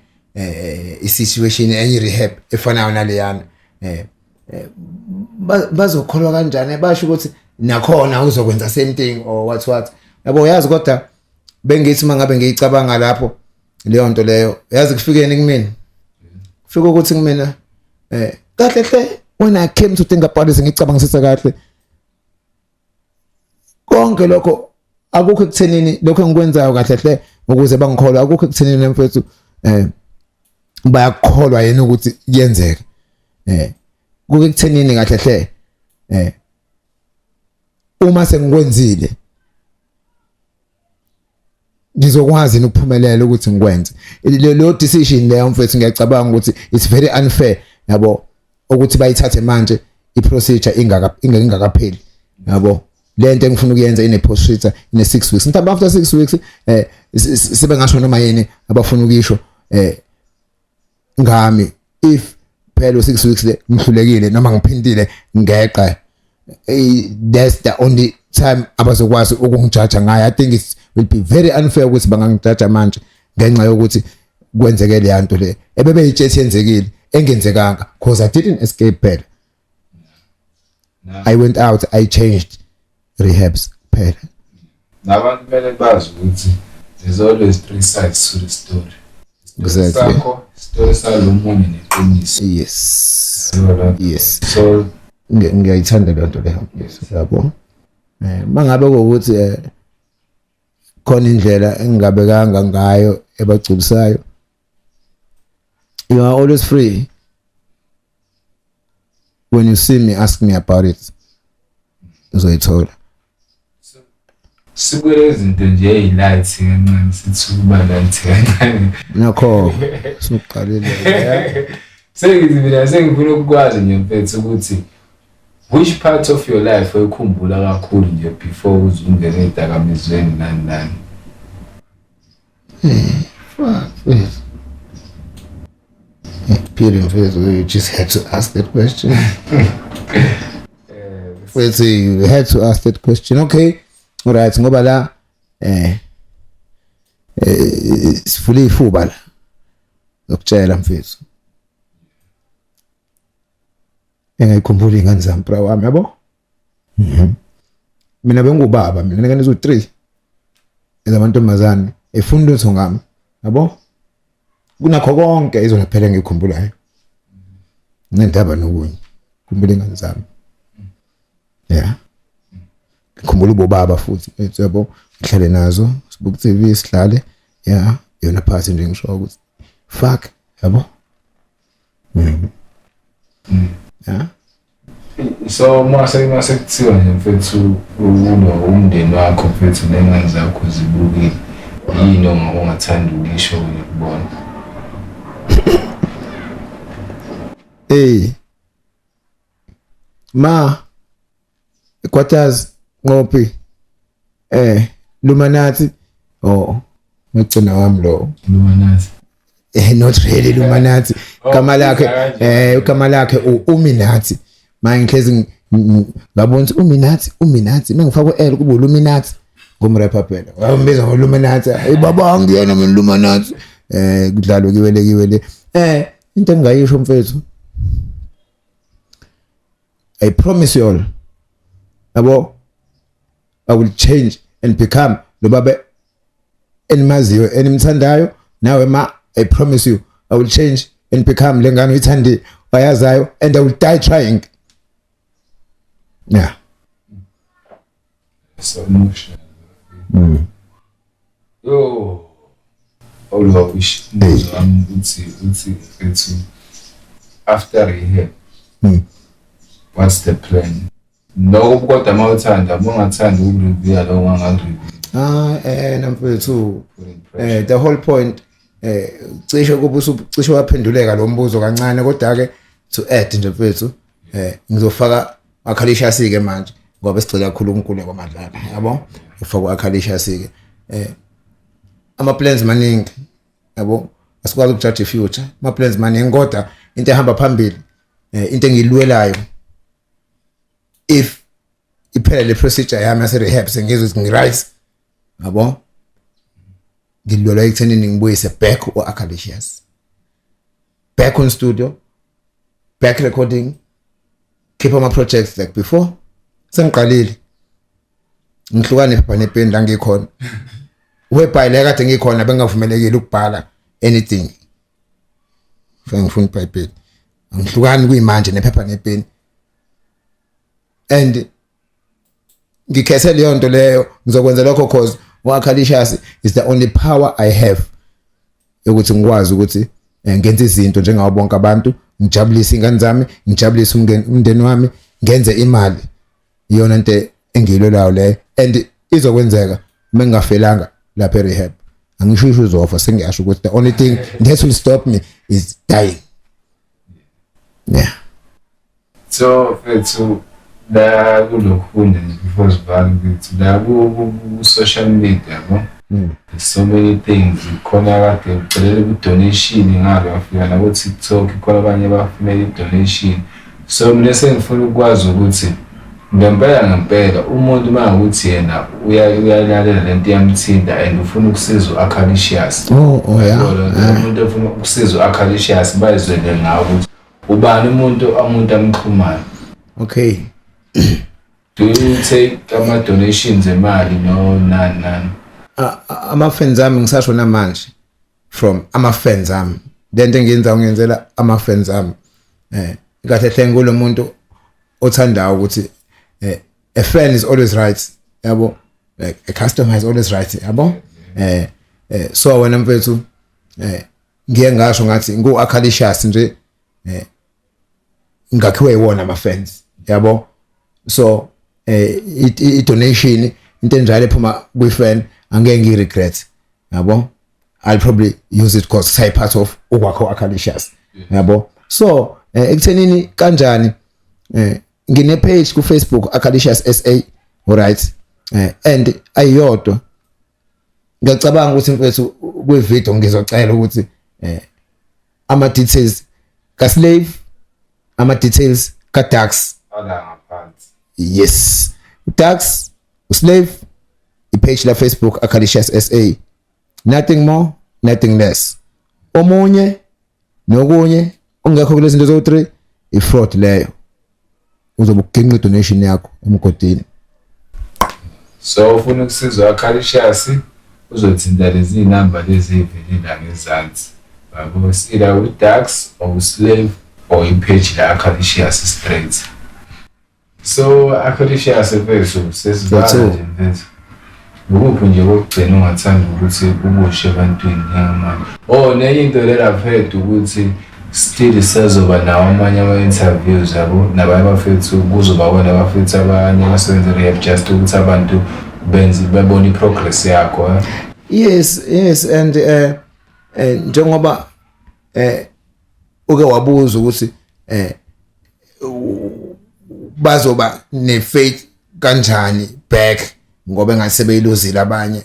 i-situation enye rehab efanayo naleyana bazokholwa kanjani basho ukuthi nakhona uzokwenza same thing or what yabo yazi kodwa bengithi mangabe ngiyicabanga lapho leyo nto leyo yazi kufikeni kumina kufika ukuthi kumina kahle hle when I came to think about this ngicabangisisa kahle konke lokho akukho ekuthenini lokho engikwenzayo kahle hle ukuze bangikholwa akukho ekuthenini mfethu bayakholwa yena ukuthi kuyenzeka kuke ekuthenini kahle hle uma sengikwenzile ngizokwazi ukuphumelela ukuthi ngikwenze lo decision leyo mfethu ngiyacabanga ukuthi it's very unfair yabo ukuthi bayithathe manje iprocedure ingakapheli yabo lento engifuna ukuyenza ine procedure ine 6 weeks mhlawumbe after 6 weeks sibe ngasho noma yini abafuna ukisho ngami if phela 6 weeks le ngihlulekile noma ngiphindile ngeqa that's the only time abazokwazi ukungijaja ngayo I think it will be very unfair ukuthi bangangijaja manje ngenxa yokuthi kwenzeke le yanto le ebebeyitshethi yenzekile engenzekanga because I didn't escape phela I went out I changed rehabs phela nabantu kumele bazi ukuthi there's always 3 sides to the story Exactly. Sakho story salomunye neqiniso. Yes. Yes. So ngiyayithanda le nto leyo. Yes, yabo. Mangabe ukuthi khona indlela engingabekanga ngayo ebagculisayo, you are always free when you see me, ask me about it. Uzoyithola. Sikule izinto nje ezilayithi kancane sithi kuba light kancane. Nakho sokuqalela. Sengifuna ukukwazi nje mfethu ukuthi which part of your life oyikhumbula kakhulu nje before uzungene edakamizweni nani. Peter, you just had to ask that question. You had to ask that question. Okay. All right. Ngoba la sifule ifuba la. Lokutshela mfethu. Engayikhumbula ingane zami bra wami yabo. Mina bengubaba, mina ngane zo 3. Ezamantombazane efunda utho ngami. Yabo? Kunakho konke izona phela ngikhumbulayo. Nendaba nokunye. Khumbula ingane zami. Yeah. Ngikhumbula ubaba futhi yabo ngihlale nazo sibuka TV sihlale. Yeah, yona phansi nje ngisho ukuthi fuck yabo. Yeah. So mase kuthiwa nje mfethu umndeni wakho mfethu nengane zakho zibukile yini ongathanda ukusho ukubona. Ma Kwatas ngopi Luminati ngicina wami lo Luminati. Not really Luminati. Kama lakhe uMinati. Mangihlezi ngabona uMinati mengifaka L kuba Luminati ngomrapper phela. Wambiza ngoLuminati. Baba ngiyena mina Luminati. Kudlalo kiwele. Into engayisho mfethu. I promise you all. Abo I will change and become lo baba enmaziyo enimthandayo nawe I promise you I will change and become lengane uyithandi bayazayo and I will die trying. Yeah. So emotional. Yo. All wish uthi after rehab. What's the plan? No kodwa mawuthanda ungathanda ukureview lo wangareview. Namfethu the whole point cishe waphenduleka lo mbuzo kancane kodwa ke to add nje mfethu ngizofaka akhalisha sike manje ngoba sigcila kakhulu uNkulunkulu kwamadlala yabo ufaka akhalisha sike ama plans maningi yabo asikwazi ukujudge future ama plans maningi kodwa into ehamba phambili into engilwelayo if iphela le procedure yami yase rehab sengizwe ukuthi ngiright yabo ngilwela ekuthenini ngibuyise back Acalicious back on studio back recording keep on my projects like before sengiqalile ngihlukane phela nepeni la ngikhona webhayile kade ngikhona bengavumelekile ukubhala anything ngifuna iBhayibheli ngihlukani kuyimanje nephepha nepeni and ngikhethe leyo nto leyo ngizokwenza lokho cause Acalicious is the only power I have ukuthi ngikwazi ukuthi ngenze izinto njengabo bonke abantu ngijabulise ingane zami ngijabulise umndeni wami ngenze imali iyona into engilolayo le and izokwenzeka mengafelanga lapha rehab angisho uzofa sengiyasho ukuthi the only thing that will stop me is dying. Yeah. So fethu la kulokufunda before sivale ukuthi la ku social media no so many things khona kade ucelela donation ngalo afika na ku TikTok khona abanye bafumela donation so mina sengifuna ukwazi ukuthi ngempela umuntu mangakuthi yena uyalalela lento yamthinda and ufuna ukusiza Acalicious umuntu ofuna ukusiza Acalicious bayizwele ngawo ukuthi ubani umuntu amxhumayo. Okay. Do you take donations emali no nani? Ama fans ami ngisasho namanje from ama-fans ami. Lento ngiyenzela ama-fans ami. Kahle hle ngulo muntu othandayo ukuthi a fan is always right, yabo. A customer is always right, yabo. So wena mfethu ngiye ngasho ngathi ngu-Akalicious nje ngakhiwe yiwona ama-fans, yabo. So i-donation into enjalo ephuma kwi-fan angeke ngiregret, yabo. I'll probably use it because say part of ukwakho Akalicious, yabo. So ekuthenini kanjani ngine page ku Facebook Akalicious SA, alright, and ayodwa ngiyacabanga ukuthi mfethu kwe video ngizocela ukuthi ama details ka Slave, ama details ka Dax ala ngaphansi. yes, Dax, Slave, i-page la Facebook Akalicious SA, nothing more, nothing less. Omunye nokunye ongekho kule zinto zo3 i-fraud leyo, uzobe uginqa donation yakho emgodini. So ufuna ukusizwa Akalicious uzothinta lezi number lezi ezivelela ngezansi. Babo sila with Dax or Slave or i-page la Akalicious straight. So Akalicious mfethu sesibala nje mfethu. Ukuphi nje kokugcina ungathanda ukuthi ubushe ebantwini njengamanje. Nenye into lela mfethu ukuthi still sazoba nawo amanye ama-interviews yabo nabanye abafethu kuzoba bona abafethu abanye abasebenza rehab just ukuthi abantu babone i-progress yakho. Yes, and njengoba uke wabuza ukuthi bazoba ne-faith kanjani back ngoba engasebeyiluzile abanye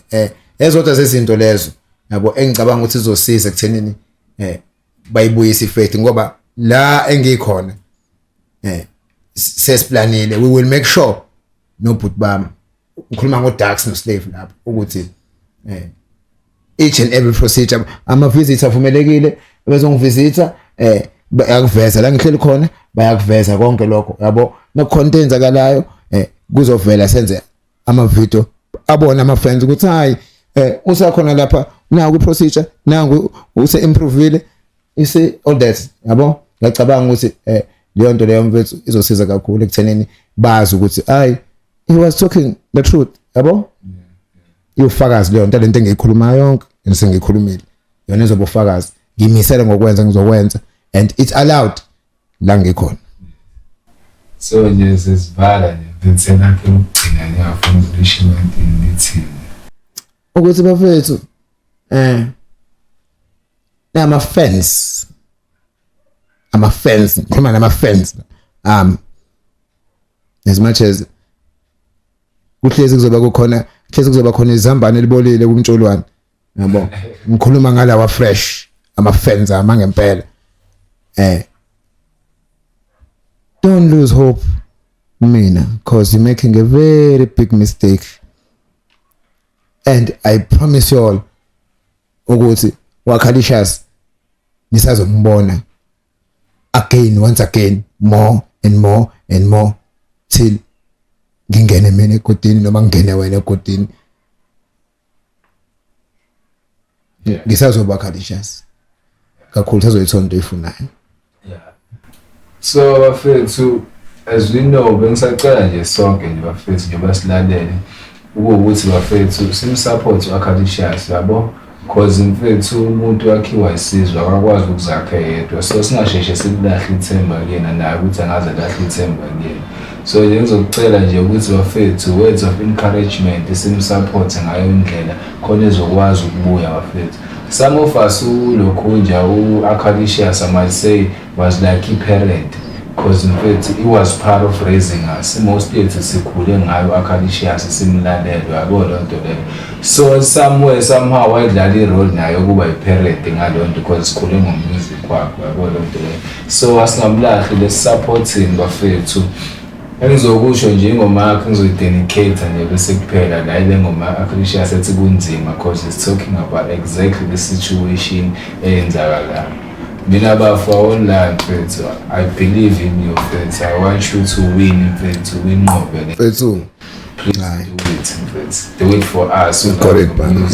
ezodwa zezinto lezo yabo engicabanga ukuthi izosiza ekuthenini bayibuyisa ifaith ngoba la engikhona sesiplanile, we will make sure no put bam ngikhuluma ngoDax no Slave lapho ukuthi each and every procedure ama visitor avumelekile bezongivisita bayakuveza la ngihleli khona, bayakuveza konke lokho yabo. Na content akalayo kuzovela senze ama video abona ama fans ukuthi hayi usakhona lapha naku procedure nangu use improvile ise all that, yabo. Ngiyacabanga ukuthi leyo nto leyo mfethu izosiza kakhulu ekuthenini bazi ukuthi hayi he was talking the truth, yabo. Ufakazi leyo nto lento engiyikhuluma yonke engisengikhulumile yona izoba ufakazi, ngimisele ngokwenza ngizokwenza and it's allowed la ngikhona. So nje sesivala nje benzela ke ukugcina ngiyafuna ukulishimenti nithini ukuthi bafethu nama fans ngikhuluma nama fans as much as kuhlezi kuzoba khona izambane libolile kumntsholwane, yabo. Ngikhuluma ngalawa fresh ama fans amangempela. Don't lose hope mina, because you're making a very big mistake, and I promise you all ukuthi Akalicious nisazombona again, once again, more and more and more till ngingene mina egodini noma ngene wena egodini. Ngisazoba Akalicious kakhulu, sazoyithola into eyifunayo. So bafethu, as we know, bengisacela nje sonke nje bafethu nje basilalele ukuthi bafethu simsupport Akalicious, yabo, because mfethu umuntu wakhiwa isizwe akakwazi ukuzakha yedwa, so singasheshe silahle ithemba kuyena naye ukuthi angaze lahle ithemba kuyena. So nje ngizokucela nje ukuthi bafethu words of encouragement simsupport ngayo indlela khona ezokwazi ukubuya bafethu. Some of us uLokhunja Akalicious, I might say, was like a parent, because in fact he was part of raising us. Mostly it's sikhule ngayo Akalicious simlalelwe, yabo lonto leyo. So somewhere somehow wayidlala role nayo kuba iparent ngalonto because sikhule ngomusic wakhe, yabo lonto leyo. So asingamlahle lesupporting bafethu. Engizokusho nje ingoma yakhe ngizoyidedicate nje bese kuphela la ile ngoma Akalicious ethi kunzima, because it's talking about exactly the situation eyenzakala. Mina bafa online mfethu, I believe in you mfethu, I want you to win mfethu, win ngobe Mfethu please do it mfethu, do it for us, correct man.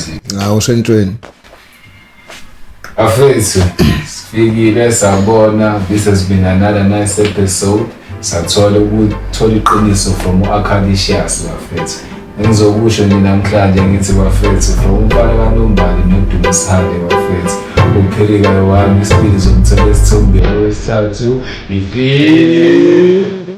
Usho entweni Bafethu, sifikile sabona. This has been another nice episode. Sathola ukuthola iqiniso from u-Acaricious bafethu. Engizokusho nje namhlanje ngithi bafethu from umfana kaNombali noDumisane bafethu. Uphilika wami isibili zomthola esithombeni wesithathu. Begin.